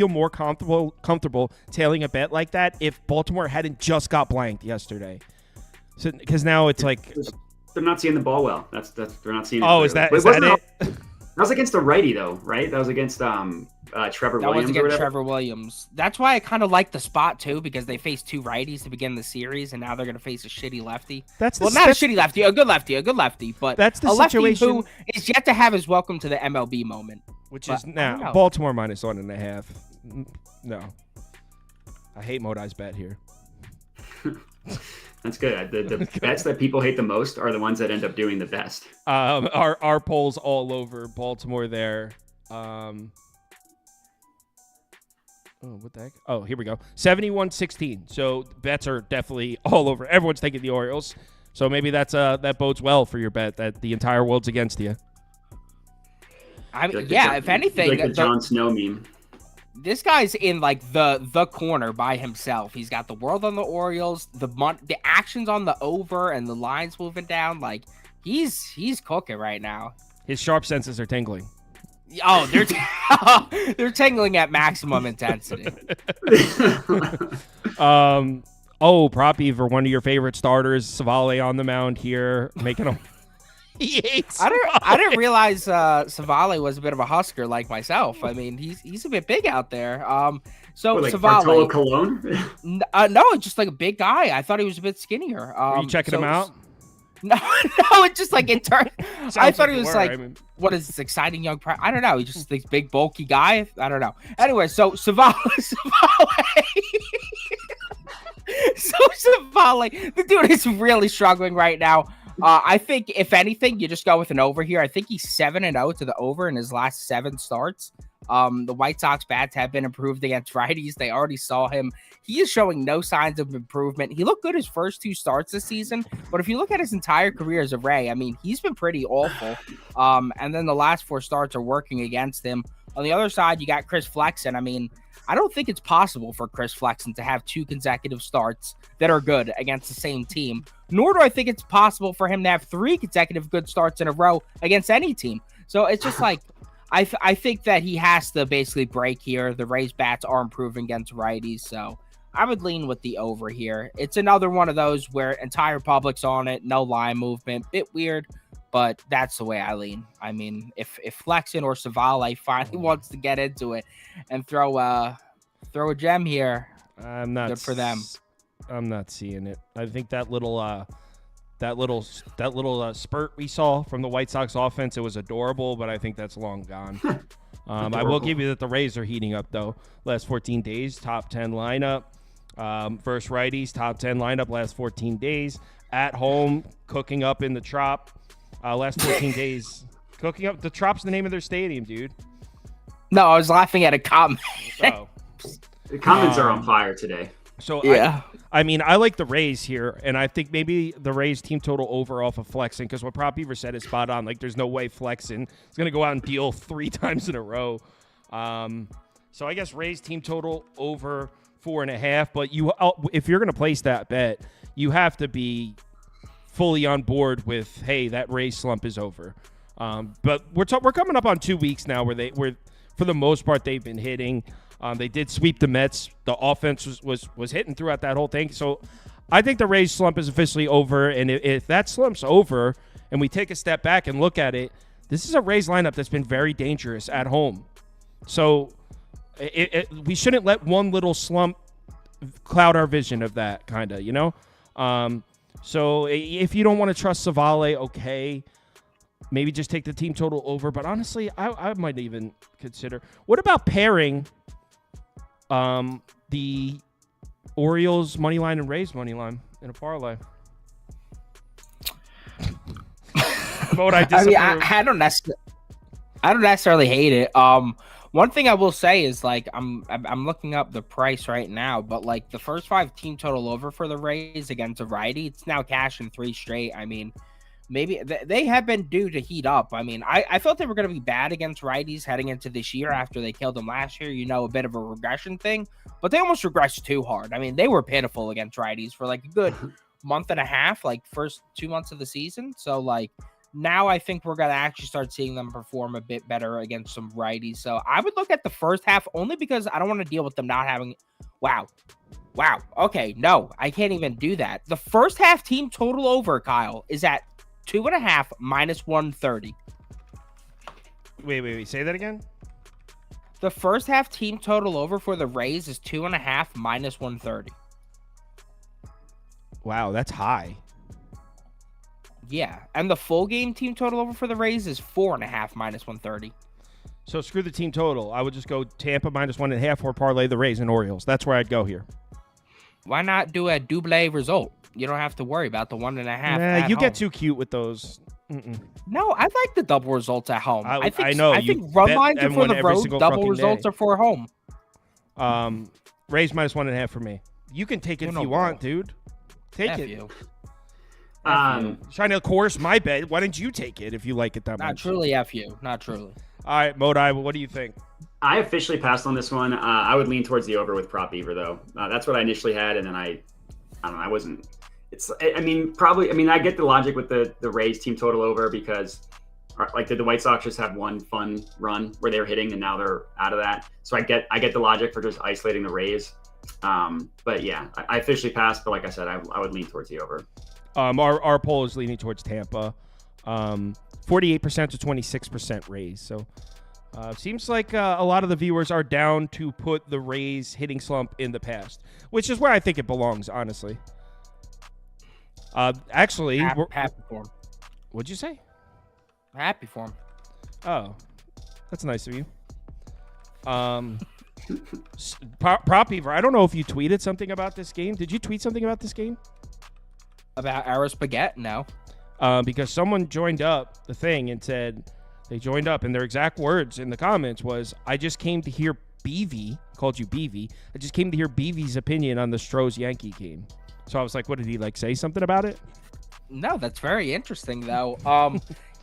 more comfortable tailing a bet like that if Baltimore hadn't just got blanked yesterday. So because now it's like they're not seeing the ball well. That's they're not seeing it. Oh, is that it? That was against a righty though, right? That was against Trevor That Williams. was or against whatever. Trevor Williams. That's why I kind of like the spot too, because they faced 2 righties to begin the series, and now they're going to face a shitty lefty. That's Well, not a shitty lefty, a good lefty, but That's the a lefty situation. who is yet to have his welcome to the MLB moment. Which But is I don't now know. Baltimore -1.5. No, I hate Modi's bet here. That's good. The bets that people hate the most are the ones that end up doing the best. Our polls all over Baltimore there. What the heck? Oh, here we go. 71-16. So bets are definitely all over. Everyone's taking the Orioles. So maybe that bodes well for your bet that the entire world's against you. I mean, Like yeah. the, If anything, like the Jon Snow meme. this guy's in like the corner by himself. He's got the world on the Orioles, the actions on the over, and the lines moving down. Like he's cooking right now. His sharp senses are tingling. Oh, they're tingling at maximum intensity. Prop Beaver, one of your favorite starters, Savale on the mound here, making him. He hates. I didn't realize Savale was a bit of a husker like myself. I mean, he's a bit big out there. So What, like Savale, Bartolo Colon? no, just like a big guy. I thought he was a bit skinnier. Are you checking him out? No, it's just like in turn. I thought he was like, I mean, what is this exciting young? I don't know. He's just this big bulky guy. I don't know. Anyway, so Savale. Savale, the dude is really struggling right now. I think if anything, you just go with an over here. I think he's 7-0 to the over in his last 7 starts. The White Sox bats have been improved against righties. They already saw him. He is showing no signs of improvement. He looked good his first 2 starts this season, but if you look at his entire career as a Ray, I mean, he's been pretty awful. And then the last 4 starts are working against him. On the other side, you got Chris Flexen. I mean, I don't think it's possible for Chris Flexen to have 2 consecutive starts that are good against the same team, nor do I think it's possible for him to have 3 consecutive good starts in a row against any team. So it's just like, I think that he has to basically break here. The Rays bats are improving against righties, so I would lean with the over here. It's another one of those where entire public's on it, no line movement, bit weird, but that's the way I lean. I mean, if Flexen or Savale finally wants to get into it and throw a gem here, I'm not good for them. I'm not seeing it. I think that little spurt we saw from the White Sox offense, it was adorable, but I think that's long gone. I will give you that the Rays are heating up though. Last 14 days, top 10 lineup. First righties, top 10 lineup last 14 days. At home, cooking up in the Trop. Last 14 days, cooking up. The Trop's the name of their stadium, dude. No, I was laughing at a comment. So, The comments are on fire today. so Yeah. I mean, I like the Rays here, and I think maybe the Rays team total over off of Flexen, because what Prop Beaver said is spot on. Like, there's no way Flexen is going to go out and deal 3 times in a row. So I guess Rays team total over 4.5. But if you're going to place that bet, you have to be fully on board with, hey, that Rays slump is over. But we're coming up on 2 weeks now where for the most part, they've been hitting. They did sweep the Mets. The offense was hitting throughout that whole thing. So I think the Rays slump is officially over. And if that slump's over and we take a step back and look at it, this is a Rays lineup that's been very dangerous at home. So we shouldn't let one little slump cloud our vision of that kind of, you know? So if you don't want to trust Savale, okay, maybe just take the team total over. But honestly, I might even consider. What about pairing the Orioles money line and Rays money line in a parlay. I mean, I don't necessarily hate it. One thing I will say is like I'm looking up the price right now, but like the first 5 team total over for the Rays against a righty, it's now cash in 3 straight. I mean, maybe they have been due to heat up. I mean, I thought they were going to be bad against righties heading into this year after they killed them last year. A bit of a regression thing, but they almost regressed too hard. I mean, they were pitiful against righties for like a good month and a half, like first 2 months of the season. So like now I think we're going to actually start seeing them perform a bit better against some righties. So I would look at the first half only because I don't want to deal with them not having. Wow. Okay. No, I can't even do that. The first half team total over, Kyle, is at 2.5 minus 130. Wait. Say that again. The first half team total over for the Rays is 2.5 minus 130. Wow, that's high. Yeah, and the full game team total over for the Rays is 4.5 minus 130. So screw the team total. I would just go Tampa minus 1.5 or parlay the Rays and Orioles. That's where I'd go here. Why not do a double result? You don't have to worry about the 1.5. You get too cute with those. Mm-mm. No, I like the double results at home. I know. I think run lines are for the road. Double results are for home. Rays minus 1.5 for me. You can take it if you want, dude. Take it. You. Trying to course my bet. Why didn't you take it if you like it that much? Not truly F you. Not truly. All right, Modi, what do you think? I officially passed on this one. I would lean towards the over with prop Beaver, though. That's what I initially had, and then I don't know. I wasn't. I get the logic with the Rays team total over because, like, did the White Sox just have one fun run where they were hitting and now they're out of that? So I get the logic for just isolating the Rays. But yeah, I officially passed. But like I said, I would lean towards the over. Our poll is leaning towards Tampa. 48% to 26% Rays. So seems like a lot of the viewers are down to put the Rays hitting slump in the past, which is where I think it belongs, honestly. Actually, happy for him. What'd you say? Happy for him. Oh, that's nice of you. Prop Beaver, I don't know if you tweeted something about this game. Did you tweet something about this game? About Aris Baguette? No. Because someone joined up the thing and said they joined up, and their exact words in the comments was, "I just came to hear Beavy," called you Beavy. "I just came to hear Beavy's opinion on the Stros Yankee game." So I was like, what did he say something about it? No, that's very interesting though.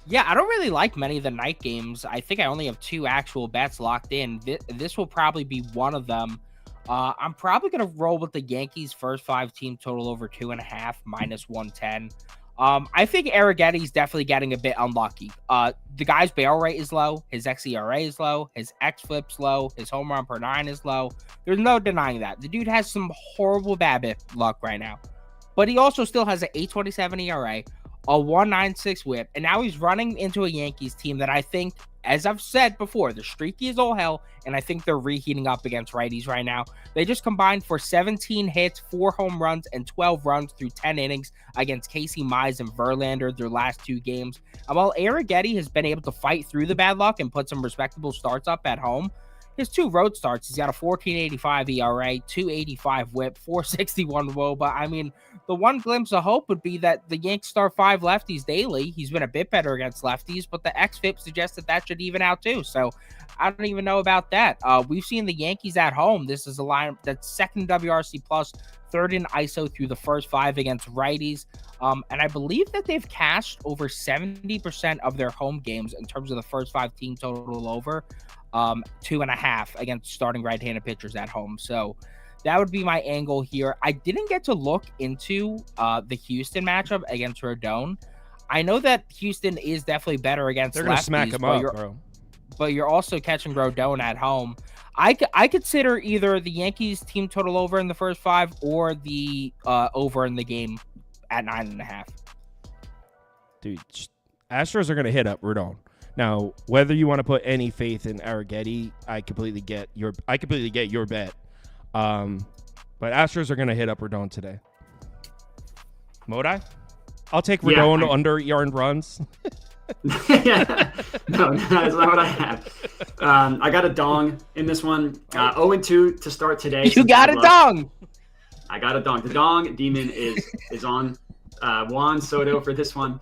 Yeah, I don't really like many of the night games. I think I only have 2 actual bets locked in. This will probably be one of them. I'm probably going to roll with the Yankees first 5 team total over 2.5 minus 110. I think Arrigetti's definitely getting a bit unlucky. The guy's barrel rate is low. His xERA is low. His xFlip's low. His home run per 9 is low. There's no denying that. The dude has some horrible BABIP luck right now. But he also still has an 8.27 ERA, a 1.96 whip, and now he's running into a Yankees team that I think, as I've said before, they're streaky as all hell, and I think they're reheating up against righties right now. They just combined for 17 hits, 4 home runs, and 12 runs through 10 innings against Casey Mize and Verlander their last 2 games. And while Arrighetti has been able to fight through the bad luck and put some respectable starts up at home, his 2 road starts, he's got a 14.85 ERA, 2.85 whip, 4.61 WOBA. I mean, the one glimpse of hope would be that the Yanks start 5 lefties daily. He's been a bit better against lefties, but the xFIP suggests that should even out too. So I don't even know about that. We've seen the Yankees at home. This is a lineup that's second WRC plus, third in ISO through the first 5 against righties. And I believe that they've cashed over 70% of their home games in terms of the first 5 team total over. 2.5 against starting right-handed pitchers at home. So that would be my angle here. I didn't get to look into the Houston matchup against Rodon. I know that Houston is definitely better against They're going to smack him up, bro. But you're also catching Rodon at home. I consider either the Yankees team total over in the first 5 or the over in the game at 9.5. Dude, Astros are going to hit up Rodon. Now, whether you want to put any faith in Arrighetti, I completely get your bet. But Astros are going to hit up Rodon today. Modi? I'll take Rodon under earned runs. Yeah. No, that's not what I have. I got a dong in this one. 0-2 to start today. You got a dong. I got a dong. The dong demon is on Juan Soto for this one.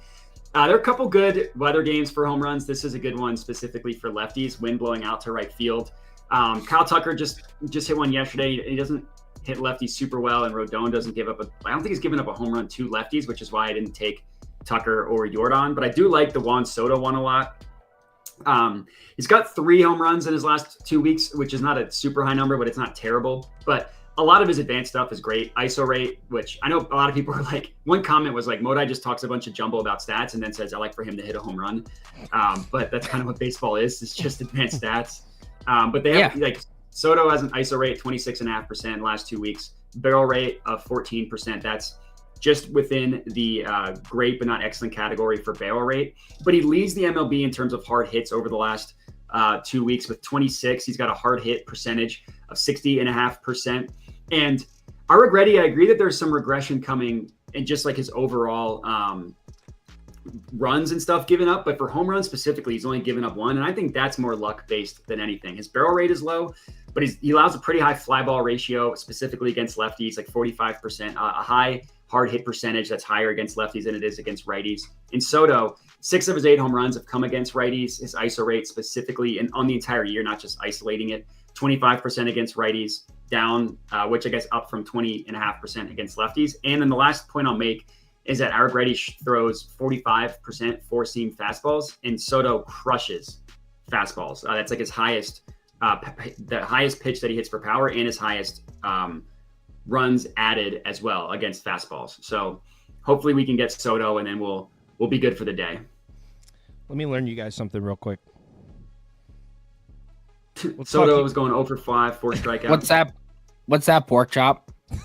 There are a couple good weather games for home runs. This is a good one specifically for lefties. Wind blowing out to right field. Kyle Tucker just hit one yesterday. He doesn't hit lefties super well, and Rodon doesn't give up I don't think he's given up a home run to lefties, which is why I didn't take Tucker or Jordan. But I do like the Juan Soto one a lot. He's got 3 home runs in his last 2 weeks, which is not a super high number, but it's not terrible. But a lot of his advanced stuff is great. ISO rate, which I know a lot of people are like, one comment was like, Modai just talks a bunch of jumble about stats and then says, I like for him to hit a home run. But that's kind of what baseball is. It's just advanced stats. But they have like Soto has an ISO rate 26.5% last 2 weeks, barrel rate of 14%. That's just within the great but not excellent category for barrel rate. But he leads the MLB in terms of hard hits over the last 2 weeks with 26. He's got a hard hit percentage of 60.5%. And Arregretti, I agree that there's some regression coming in just like his overall runs and stuff given up. But for home runs specifically, he's only given up 1. And I think that's more luck based than anything. His barrel rate is low, but he allows a pretty high fly ball ratio, specifically against lefties, like 45%, a high hard hit percentage that's higher against lefties than it is against righties. In Soto, 6 of his 8 home runs have come against righties. His ISO rate specifically, and on the entire year, not just isolating it, 25% against righties, down, which I guess up from 20.5% against lefties. And then the last point I'll make is that Arregretti throws 45% four-seam fastballs, and Soto crushes fastballs. That's like his highest, the highest pitch that he hits for power, and his highest runs added as well against fastballs. So hopefully we can get Soto, and then we'll be good for the day. Let me learn you guys something real quick. Soto was going 0 for 5, 4 strikeouts. What's that, pork chop? All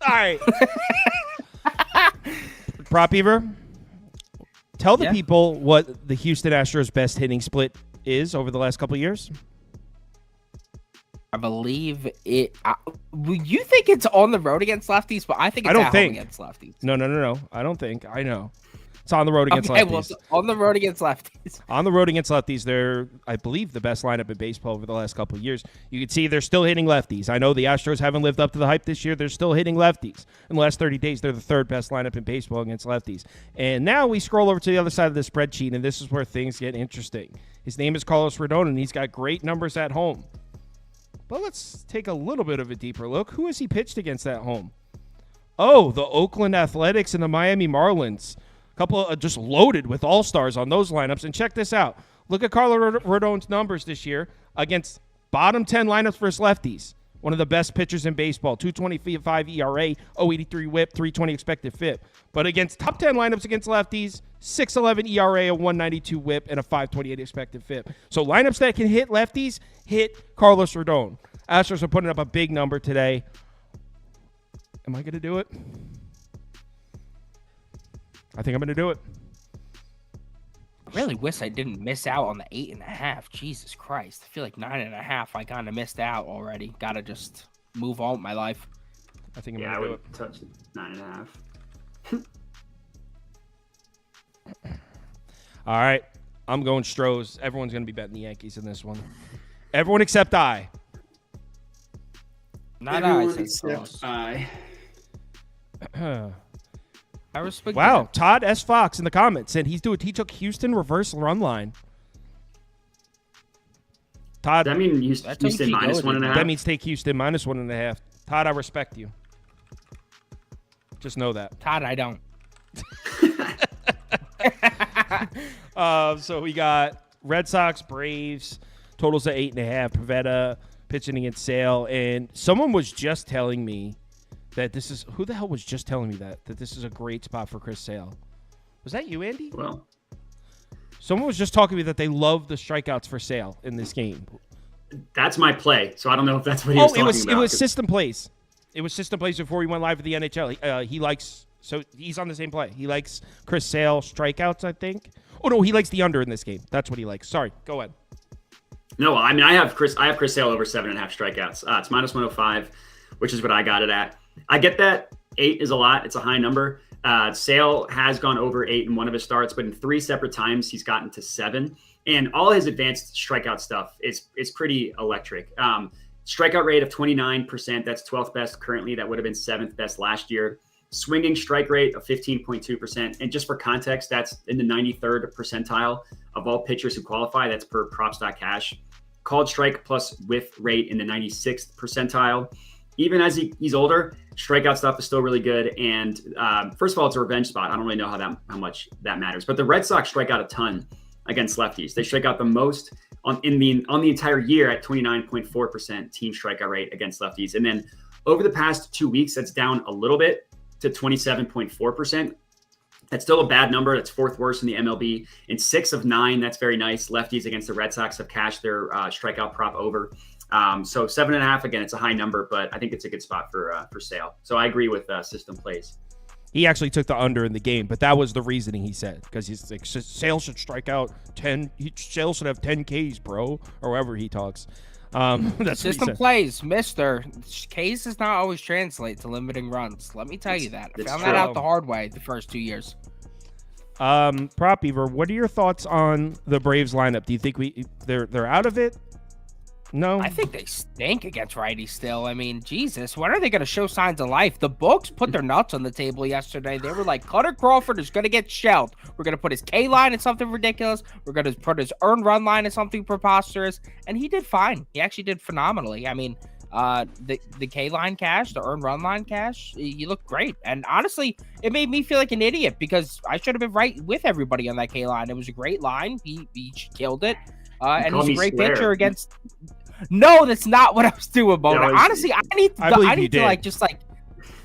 right. Prop Beaver, tell the people what the Houston Astros' best hitting split is over the last couple of years. I believe it. You think it's on the road against lefties, but I think it's home against lefties. No. I don't think. I know. It's on the road against lefties. Well, on the road against lefties. On the road against lefties, they're, I believe, the best lineup in baseball over the last couple of years. You can see they're still hitting lefties. I know the Astros haven't lived up to the hype this year. They're still hitting lefties. In the last 30 days, they're the 3rd best lineup in baseball against lefties. And now we scroll over to the other side of the spreadsheet, and this is where things get interesting. His name is Carlos Rodon, and he's got great numbers at home. But let's take a little bit of a deeper look. Who has he pitched against at home? Oh, the Oakland Athletics and the Miami Marlins. Couple of just loaded with all-stars on those lineups. And check this out. Look at Carlos Rodon's numbers this year against bottom 10 lineups versus lefties. One of the best pitchers in baseball. 2.25 ERA, 0.83 whip, 3.20 expected FIP. But against top 10 lineups against lefties, 6.11 ERA, a 1.92 whip, and a 5.28 expected FIP. So lineups that can hit lefties, hit Carlos Rodon. Astros are putting up a big number today. Am I going to do it? I think I'm going to do it. I really wish I didn't miss out on the 8.5. Jesus Christ. I feel like 9.5. I kind of missed out already. Got to just move on with my life. I think I'm going to do it. I would touch 9.5. All right. I'm going Stros. Everyone's going to be betting the Yankees in this one. Everyone except I. Not Everyone I. except I. I respect. Wow, that. Todd S. Fox in the comments said he took Houston reverse run line. Todd, Does that mean Houston minus 1.5? That means take Houston minus 1.5. Todd, I respect you. Just know that. Todd, I don't. So we got Red Sox, Braves, totals at 8.5. Pivetta pitching against Sale, and someone was just telling me that this is who the hell was just telling me that this is a great spot for Chris Sale. Was that you, Andy? Well, someone was just talking to me that they love the strikeouts for Sale in this game. that's my play. So I don't know if that's what he was talking about. It was System Plays. It was System Plays before he went live with the NHL. He likes, so he's on the same play. He likes Chris Sale strikeouts, I think. Oh no, he likes the under in this game. That's what he likes. Sorry, go ahead. No, I mean I have Chris Sale over 7.5 strikeouts. It's minus 105, which is what I got it at. I get that 8 is a lot. It's a high number. Sale has gone over 8 in one of his starts, but in 3 separate times he's gotten to 7. And all his advanced strikeout stuff is pretty electric. Strikeout rate of 29%. That's 12th best currently. That would have been 7th best last year. Swinging strike rate of 15.2%. And just for context, that's in the 93rd percentile of all pitchers who qualify. That's per props.cash. Called strike plus whiff rate in the 96th percentile. Even as he's older, strikeout stuff is still really good. And first of all, it's a revenge spot. I don't really know how much that matters. But the Red Sox strike out a ton against lefties. They strike out the most on the entire year at 29.4% team strikeout rate against lefties. And then over the past 2 weeks, that's down a little bit to 27.4%. That's still a bad number. That's 4th worst in the MLB. In 6 of 9, that's very nice. Lefties against the Red Sox have cashed their strikeout prop over. So 7.5, again, it's a high number, but I think it's a good spot for Sale. So I agree with System Plays. He actually took the under in the game, but that was the reasoning he said, because he's like, Sale should strike out 10. Sale should have 10 Ks, bro, or however he talks. That's System Plays, mister. Ks does not always translate to limiting runs. Let me tell you that. I found that out the hard way the first 2 years. Prop Beaver, what are your thoughts on the Braves lineup? Do you think they're out of it? No, I think they stink against righties still. I mean, Jesus, when are they going to show signs of life? The books put their nuts on the table yesterday. They were like, Cutter Crawford is going to get shelled. We're going to put his K line in something ridiculous. We're going to put his earned run line in something preposterous. And he did fine. He actually did phenomenally. I mean, the K line cash, the earned run line cash, you look great. And honestly, it made me feel like an idiot because I should have been right with everybody on that K line. It was a great line. He killed it. And he's a great pitcher against. No, that's not what I was doing, Modi. Honestly, I need to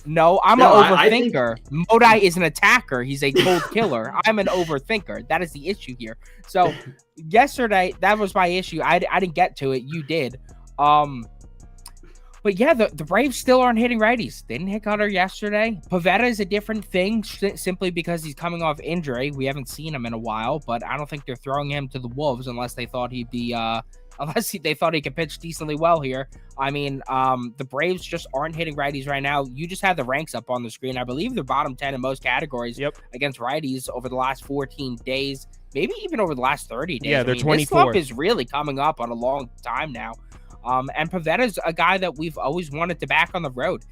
No, I'm an overthinker. Modi is an attacker. He's a cold killer. I'm an overthinker. That is the issue here. So yesterday, that was my issue. I didn't get to it. You did. But yeah, the Braves still aren't hitting righties. They didn't hit Cutter yesterday. Pivetta is a different thing simply because he's coming off injury. We haven't seen him in a while, but I don't think they're throwing him to the Wolves unless they thought he'd be they thought he could pitch decently well here. I mean, the Braves just aren't hitting righties right now. You just had the ranks up on the screen. I believe they're bottom 10 in most categories against righties over the last 14 days, maybe even over the last 30 days. Yeah, they're 24. This slump is really coming up on a long time now. And Pavetta's a guy that we've always wanted to back on the road.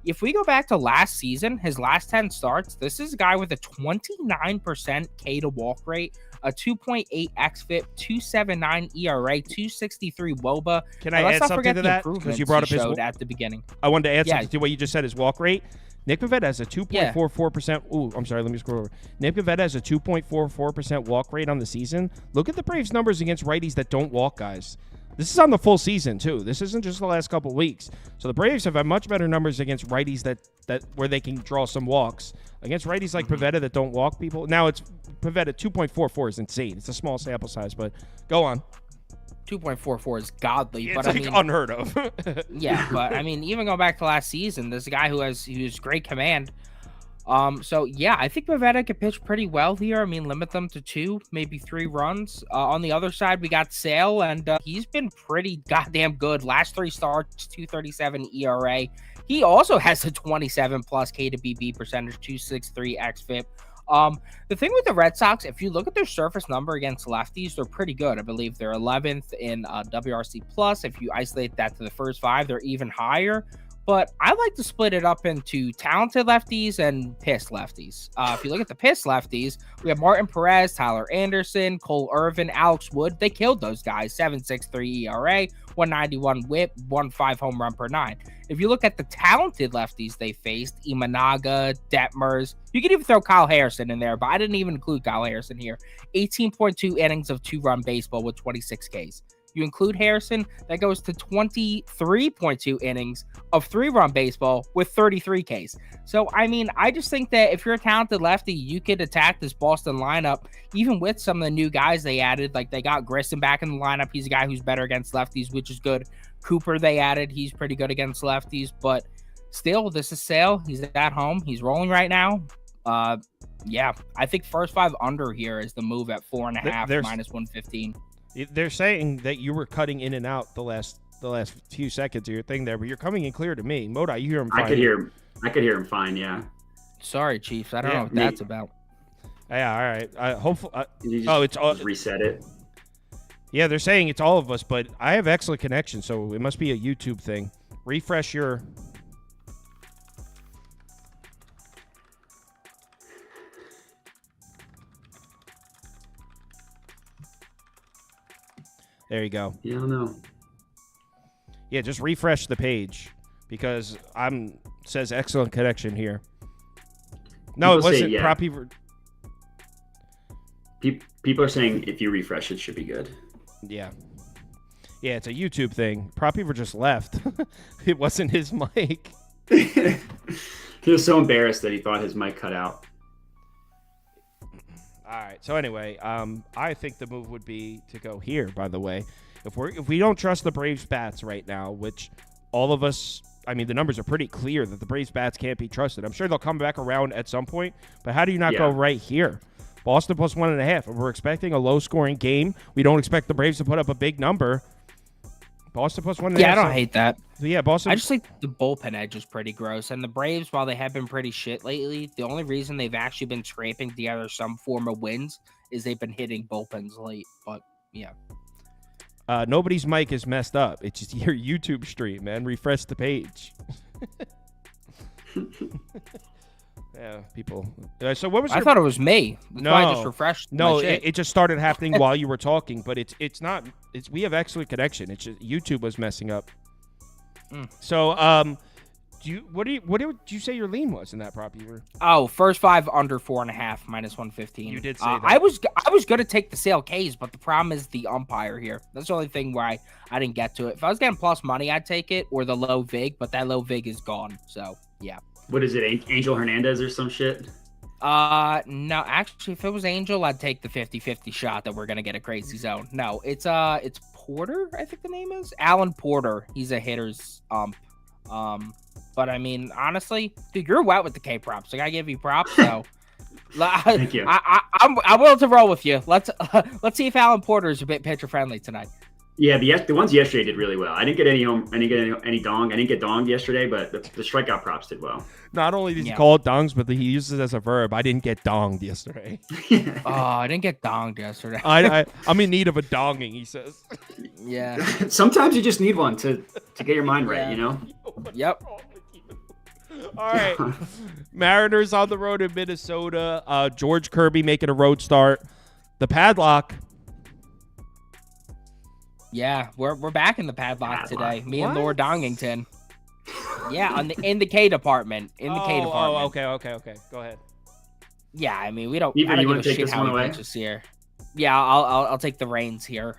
If we go back to last season, his last 10 starts, this is a guy with a 29% K to walk rate, a 2.8 xFIP, 2.79 ERA, 2.63 WOBA. Can I add something to that? Because you brought up his at the beginning. I wanted to add something to what you just said. His walk rate. Nick Pivetta has a 2.44%. Ooh, I'm sorry. Let me scroll over. Nick Pivetta has a 2.44% walk rate on the season. Look at the Braves' numbers against righties that don't walk, guys. This is on the full season, too. This isn't just the last couple of weeks. So the Braves have had much better numbers against righties that where they can draw some walks. Against righties like Pivetta that don't walk people. Now, it's Pivetta 2.44 is insane. It's a small sample size, but go on. 2.44 is godly. It's unheard of. Yeah, but I mean, even going back to last season, there's a guy who has great command. So yeah, I think Pivetta could pitch pretty well here. I mean, limit them to 2, maybe 3 runs. On the other side, we got Sale, and he's been pretty goddamn good. Last 3 starts, 2.37 ERA. He also has a 27 plus K to BB percentage, 2.63 xFIP. The thing with the Red Sox, if you look at their surface number against lefties, they're pretty good. I believe they're 11th in WRC plus. If you isolate that to the first 5, they're even higher. But I like to split it up into talented lefties and pissed lefties. If you look at the pissed lefties, we have Martin Perez, Tyler Anderson, Cole Irvin, Alex Wood. They killed those guys. 7.63 ERA, 191 whip, 1.5 home run per 9. If you look at the talented lefties they faced, Imanaga, Detmers, you could even throw Kyle Harrison in there, but I didn't even include Kyle Harrison here. 18.2 innings of 2-run baseball with 26 Ks. You include Harrison, that goes to 23.2 innings of 3-run baseball with 33 Ks. So, I mean, I just think that if you're a talented lefty, you could attack this Boston lineup, even with some of the new guys they added. Like, they got Grissom back in the lineup. He's a guy who's better against lefties, which is good. Cooper they added. He's pretty good against lefties. But still, this is Sale. He's at home. He's rolling right now. Yeah, I think first 5 under here is the move at 4.5 minus 115. They're saying that you were cutting in and out the last few seconds of your thing there, but you're coming in clear to me. Modi, you hear him fine. I could hear him fine, yeah. Sorry, Chiefs. I don't Yeah, know what Nate. that's about. Yeah, all right. Hopefully, You just, it's all. just reset it. Yeah, they're saying it's all of us, but I have excellent connection, so it must be a YouTube thing. Refresh your. There you go. Yeah, I don't know. Yeah, just refresh the page because says excellent connection here. No, People it say, wasn't. yeah. Prop Beaver. People are saying if you refresh, it should be good. Yeah. Yeah, it's a YouTube thing. Prop Beaver just left. It wasn't his mic. He was so embarrassed that he thought his mic cut out. All right. So anyway, I think the move would be to go here. By the way, if we don't trust the Braves bats right now, which all of us, I mean, the numbers are pretty clear that the Braves bats can't be trusted. I'm sure they'll come back around at some point, but how do you not go right here? Boston plus 1.5. If we're expecting a low-scoring game, we don't expect the Braves to put up a big number. Boston plus 1.5. Yeah, I don't hate that. So yeah, Boston. I just think the bullpen edge is pretty gross. And the Braves, while they have been pretty shit lately, the only reason they've actually been scraping together some form of wins is they've been hitting bullpens late. But yeah. Nobody's mic is messed up. It's just your YouTube stream, man. Refresh the page. Yeah, people. So what was I thought it was me. That's why I just refreshed. No, my shit. it just started happening while you were talking, but it's not. We have excellent connection. It's just YouTube was messing up. So what did you say your lean was in that prop you were? Oh, first 5 under 4.5 minus 115. You did say that. I was gonna take the sale K's, but the problem is the umpire here. That's the only thing where I didn't get to it. If I was getting plus money, I'd take it or the low vig, but that low vig is gone. So yeah. What is it, Angel Hernandez or some shit? No, actually, if it was Angel, I'd take the 50-50 shot that we're gonna get a crazy zone. No, it's Porter, I think the name is Alan Porter. He's a hitter's but I mean, honestly, dude, you're wet with the K props. I gotta give you props. So Thank you. I'm willing to roll with you. Let's see if Alan Porter is a bit pitcher friendly tonight. Yeah, the ones yesterday did really well. I didn't get any home. I didn't get any dong. I didn't get donged yesterday, but the strikeout props did well. Not only did he call it dongs, but he uses it as a verb. I didn't get donged yesterday. Oh, I didn't get donged yesterday. I'm in need of a donging, he says. Yeah. Sometimes you just need one to get your mind right, you know? Yep. All right. Mariners on the road in Minnesota. George Kirby making a road start. The padlock. Yeah, we're back in the padlock today. Me and Laura Dongington. Yeah, in the K department. In the K department. Oh, okay. Go ahead. Yeah, I mean, we don't. Beaver, I don't you give want a to take shit this how one he away? pitches here. Yeah, I'll take the reins here.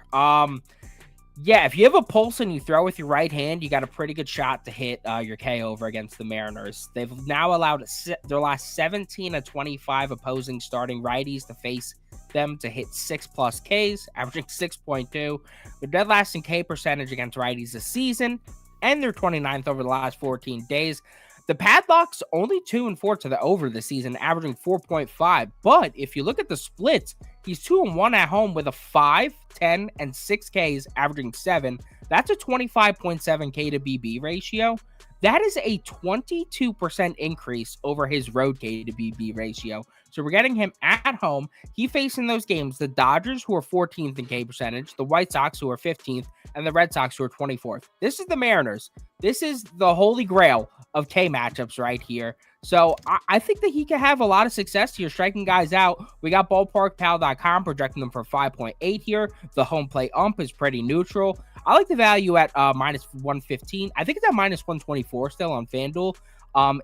Yeah, if you have a pulse and you throw with your right hand, you got a pretty good shot to hit your K over against the Mariners. They've now allowed their last 17 of 25 opposing starting righties to face them to hit 6+ Ks, averaging 6.2. Their dead last in K percentage against righties this season, and they're 29th over the last 14 days. The padlock's only 2-4 to the over this season, averaging 4.5. But if you look at the splits, he's 2-1 at home with a 5, 10, and 6 Ks, averaging 7. That's a 25.7 K to BB ratio. That is a 22% increase over his road K to BB ratio. So we're getting him at home. He facing those games, the Dodgers, who are 14th in K percentage, the White Sox, who are 15th, and the Red Sox, who are 24th. This is the Mariners. This is the holy grail of K matchups right here. So I think that he could have a lot of success here striking guys out. We got ballparkpal.com projecting them for 5.8 here. The home plate ump is pretty neutral. I like the value at minus 115. I think it's at minus 124 still on FanDuel.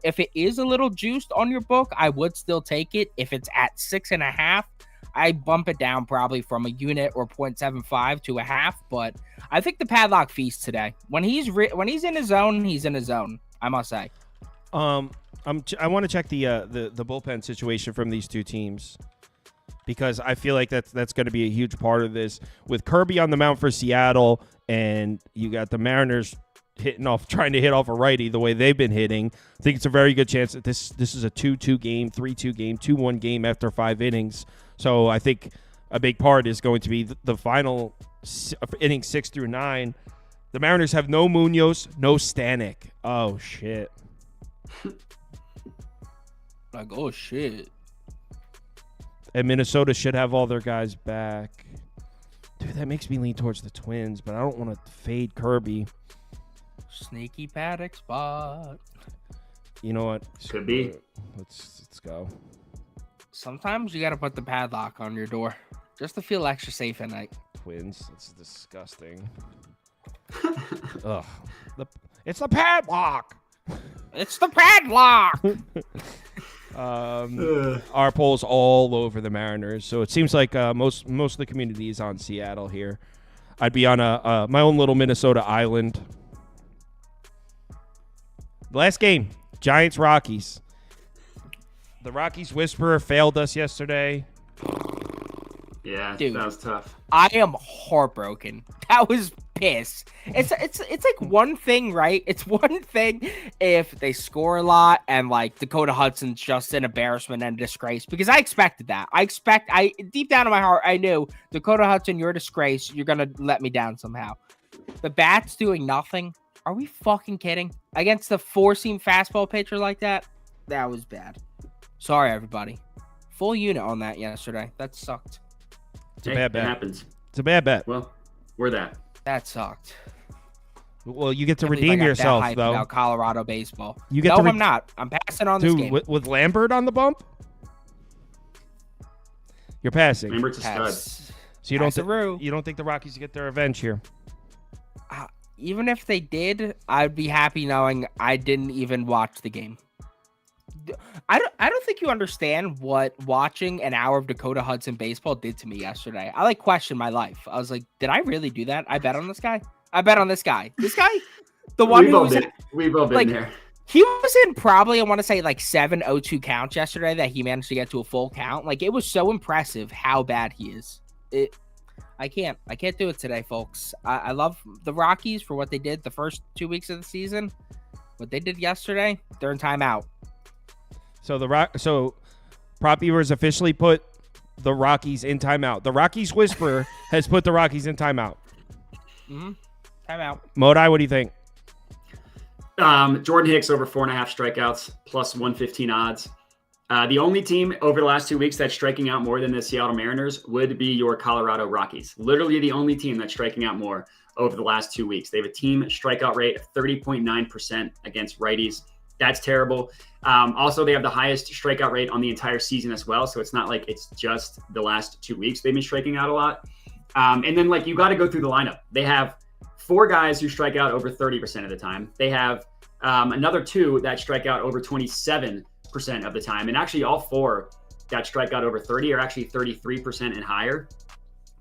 If it is a little juiced on your book, I would still take it. If it's at 6.5, I bump it down probably from a unit or 0.75 to a half. But I think the padlock feast today. When he's in his zone, he's in his zone, I must say. I want to check the bullpen situation from these two teams because I feel like that's going to be a huge part of this with Kirby on the mound for Seattle, and you got the Mariners trying to hit off a righty the way they've been hitting. I think it's a very good chance that this is a 2-2 game, 3-2 game, 2-1 game after 5 innings. So I think a big part is going to be the final inning 6 through 9. The Mariners have no Munoz, no Stanek. Oh shit. Like, oh shit. And Minnesota should have all their guys back. Dude, that makes me lean towards the Twins, but I don't want to fade Kirby. Sneaky paddock spot. You know what? Could be. Let's go. Sometimes you gotta put the padlock on your door just to feel extra safe at night. Twins. That's disgusting. Ugh. It's the padlock. It's the padlock. Our poll's all over the Mariners, so it seems like most of the community is on Seattle here. I'd be on my own little Minnesota island. Last game, Giants Rockies. The Rockies whisperer failed us yesterday. Yeah, Dude. that was tough. I am heartbroken. That was piss. It's like one thing, right? It's one thing if they score a lot and like Dakota Hudson's just an embarrassment and a disgrace, because I expected that. I deep down in my heart, I knew Dakota Hudson, you're a disgrace. You're gonna let me down somehow. The bat's doing nothing. Are we fucking kidding? Against the four-seam fastball pitcher like that? That was bad. Sorry, everybody. Full unit on that yesterday. That sucked. It's a bad bet. It happens. It's a bad bet. Well, we're that. That sucked. Well, you get to Can't believe I redeem got that yourself, hype though. About Colorado baseball. You get no, to I'm not. I'm passing on this Dude, game. with Lambert on the bump, you're passing. Remember, it's a stud. Pass. So you don't Pass-a-roo. you don't think the Rockies get their revenge here? Even if they did, I'd be happy knowing I didn't even watch the game. I don't think you understand what watching an hour of Dakota Hudson baseball did to me yesterday. I questioned my life. I was like, did I really do that? I bet on this guy. I bet on this guy. This guy, the one who was We've all been like, there. he was in probably, I want to say 7-0-2 counts yesterday that he managed to get to a full count. Like, it was so impressive how bad he is. I can't do it today, folks. I love the Rockies for what they did the first 2 weeks of the season. What they did yesterday, they're in timeout. So Prop Beavers officially put the Rockies in timeout. The Rockies whisperer has put the Rockies in timeout. Mm-hmm. Timeout. Modai, what do you think? Jordan Hicks over 4.5 strikeouts plus 115 odds. The only team over the last 2 weeks that's striking out more than the Seattle Mariners would be your Colorado Rockies. Literally the only team that's striking out more over the last 2 weeks. They have a team strikeout rate of 30.9% against righties. That's terrible. Also, they have the highest strikeout rate on the entire season as well. So it's not like it's just the last 2 weeks they've been striking out a lot. And then you got to go through the lineup. They have 4 guys who strike out over 30% of the time. They have another 2 that strike out over 27% of the time. And actually all 4 that strike out over 30 are actually 33% and higher.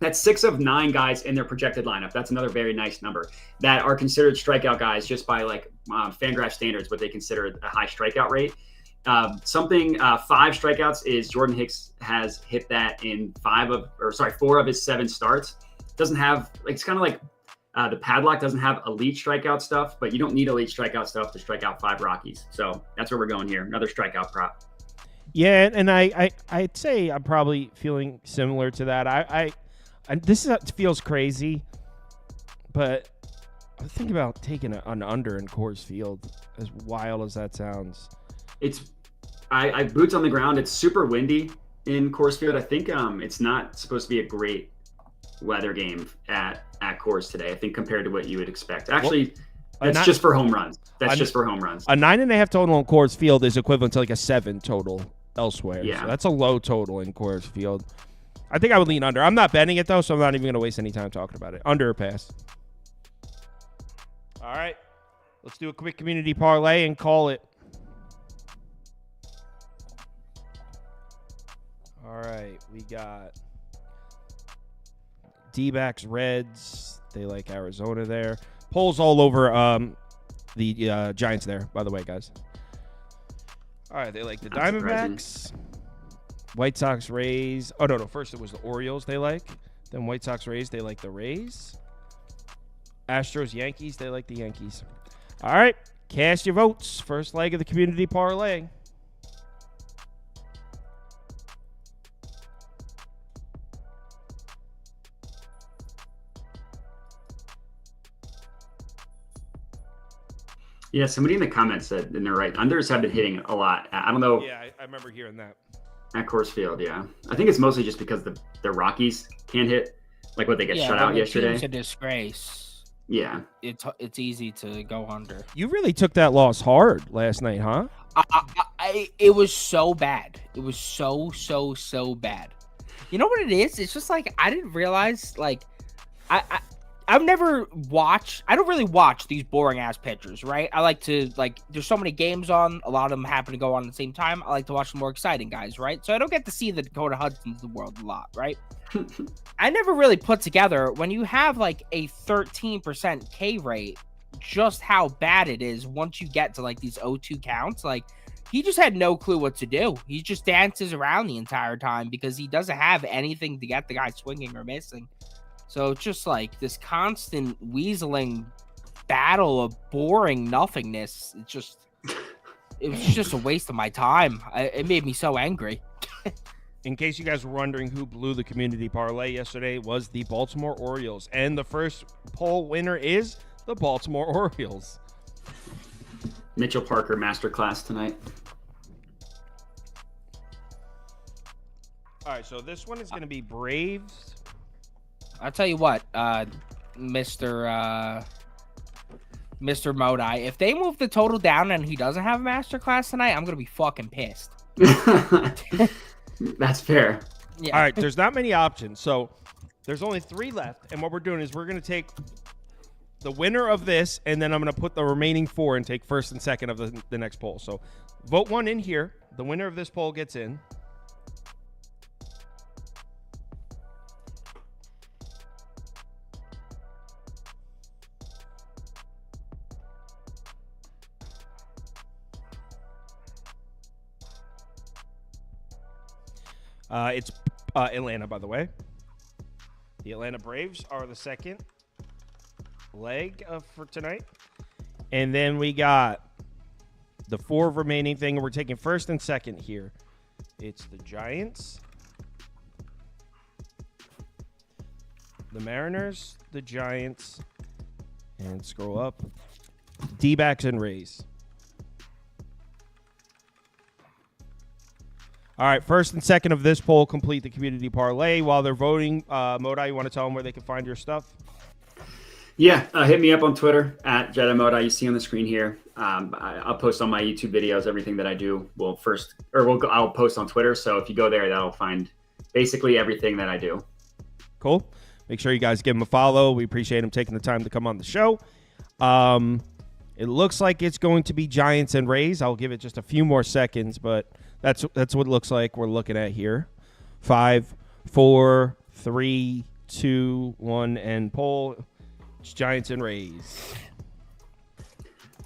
That's 6 of 9 guys in their projected lineup. That's another very nice number that are considered strikeout guys just by Fangraph standards, what they consider a high strikeout rate. 5 strikeouts is Jordan Hicks has hit that in 4 of his 7 starts. Doesn't have it's kind of like the padlock doesn't have elite strikeout stuff, but you don't need elite strikeout stuff to strike out 5 Rockies. So that's where we're going here. Another strikeout prop. Yeah, and I'd say I'm probably feeling similar to that. This feels crazy, but I'm thinking about taking an under in Coors Field, as wild as that sounds. I boots on the ground. It's super windy in Coors Field. I think it's not supposed to be a great weather game at Coors today, I think, compared to what you would expect. Actually, that's just for home runs. That's just for home runs. A 9.5 total in Coors Field is equivalent to a 7 total elsewhere. Yeah. So that's a low total in Coors Field. I think I would lean under. I'm not betting it, though, so I'm not even going to waste any time talking about it. Under or pass. All right. Let's do a quick community parlay and call it. All right. We got D-backs, Reds. They like Arizona there. Polls all over the Giants there, by the way, guys. All right. They like the Not Diamondbacks. White Sox, Rays. Oh, no. First it was the Orioles they like. Then White Sox, Rays, they like the Rays. Astros, Yankees, they like the Yankees. All right. Cast your votes. First leg of the community parlay. Yeah, somebody in the comments said, and they're right. Unders have been hitting a lot. I don't know. Yeah, I remember hearing that. At Coors Field, yeah. I think it's mostly just because the Rockies can't hit, like what they get shut out yesterday. It's a disgrace. Yeah. It's easy to go under. You really took that loss hard last night, huh? It was so bad. It was so bad. You know what it is? It's just like I didn't realize. Like I've never watched. I don't really watch these boring ass pitchers, right? I like to There's so many games on. A lot of them happen to go on at the same time. I like to watch the more exciting guys, right? So I don't get to see the Dakota Hudsons of the world a lot, right? I never really put together when you have like a 13% K rate, just how bad it is once you get to like these 0-2 counts. Like he just had no clue what to do. He just dances around the entire time because he doesn't have anything to get the guy swinging or missing. So it's just like this constant weaseling battle of boring nothingness. It was just a waste of my time. It made me so angry. In case you guys were wondering who blew the community parlay yesterday, it was the Baltimore Orioles. And the first poll winner is the Baltimore Orioles. Mitchell Parker masterclass tonight. All right, so this one is going to be Braves. I'll tell you what, Mr. Modai, if they move the total down and he doesn't have a masterclass tonight, I'm going to be fucking pissed. That's fair. Yeah. All right, there's not many options. So there's only 3 left. And what we're doing is we're going to take the winner of this, and then I'm going to put the remaining 4 and take first and second of the next poll. So vote 1 in here. The winner of this poll gets in. It's Atlanta, by the way. The Atlanta Braves are the second leg for tonight. And then we got the 4 remaining thing. We're taking first and second here. It's the Giants, the Mariners, the Giants, and scroll up, D-backs and Rays. All right, first and second of this poll complete the community parlay. While they're voting, Modai, you want to tell them where they can find your stuff? Yeah, hit me up on Twitter at Jedi Modai. You see on the screen here. I'll post on my YouTube videos everything that I do. I'll post on Twitter. So if you go there, that'll find basically everything that I do. Cool. Make sure you guys give him a follow. We appreciate him taking the time to come on the show. It looks like it's going to be Giants and Rays. I'll give it just a few more seconds, but that's what it looks like we're looking at here. 5, 4, 3, 2, 1, and poll. It's Giants and Rays.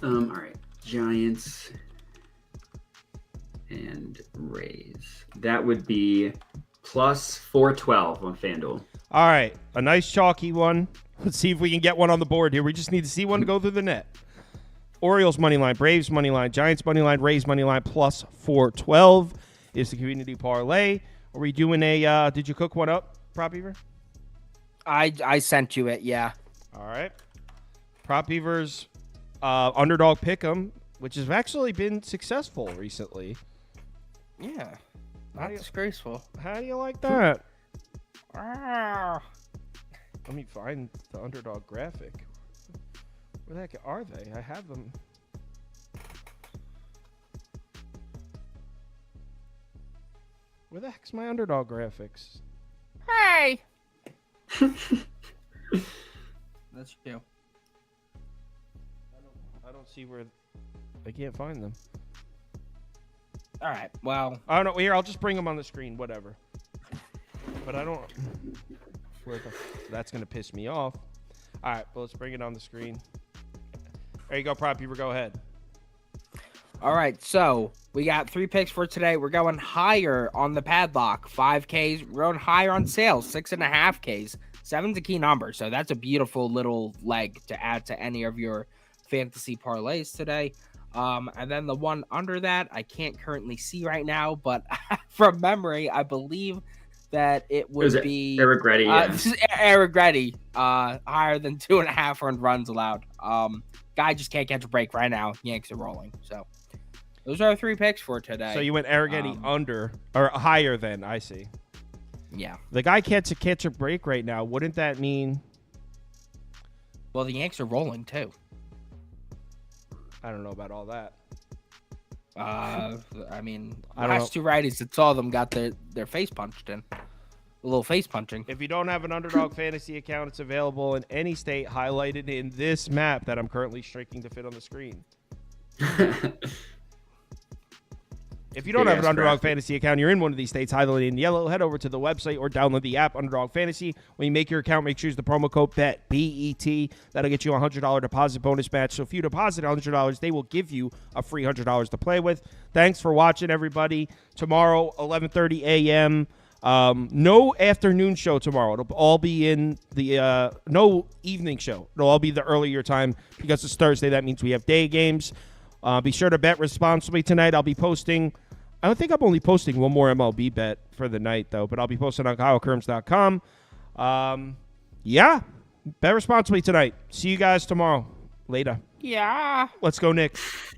All right, Giants and Rays. That would be plus 412 on FanDuel. All right, a nice chalky one. Let's see if we can get one on the board here. We just need to see one go through the net. Orioles money line, Braves money line, Giants money line, Rays money line, plus 412 is the community parlay. Are we doing a? Did you cook one up, Prop Beaver? I sent you it, yeah. All right. Prop Beaver's underdog pick'em, which has actually been successful recently. Yeah, not disgraceful. How do you like that? Ah. Let me find the underdog graphic. Where the heck are they? I have them. Where the heck's my underdog graphics? Hey! That's you. I don't see where. I can't find them. All right. Well. Oh no! Here, I'll just bring them on the screen. Whatever. But I don't. That's gonna piss me off. All right, well, let's bring it on the screen. There you go, Prop Beaver. Go ahead. All right, so we got 3 picks for today. We're going higher on the padlock, 5Ks. We're going higher on sales, 6.5Ks. 7's a key number, so that's a beautiful little leg to add to any of your fantasy parlays today. And then the one under that, I can't currently see right now, but from memory, I believe that it would be Eric Reddy. Eric Reddy, higher than 2.5 earned runs allowed. Guy just can't catch a break right now. Yanks are rolling. So those are our 3 picks for today. So you went Arrighetti under or higher than, I see. Yeah. The guy can't catch a break right now. Wouldn't that mean? Well, the Yanks are rolling too. I don't know about all that. I mean, I don't last 2 righties that saw them got their face punched in. A little face punching. If you don't have an Underdog Fantasy account, it's available in any state highlighted in this map that I'm currently streaking to fit on the screen. If you don't have an Underdog Fantasy account, you're in one of these states highlighted in yellow, head over to the website or download the app, Underdog Fantasy. When you make your account, make sure you use the promo code BET, B-E-T. That'll get you a $100 deposit bonus match. So if you deposit $100, they will give you a free $100 to play with. Thanks for watching, everybody. Tomorrow, 11:30 a.m., no afternoon show tomorrow. It'll all be in the no evening show. It'll all be the earlier time because it's Thursday. That means we have day games. Be sure to bet responsibly tonight. I'll be posting. I don't think I'm only posting one more MLB bet for the night, though, but I'll be posting on KyleKirms.com. Yeah, bet responsibly tonight. See you guys tomorrow. Later. Yeah. Let's go, Knicks.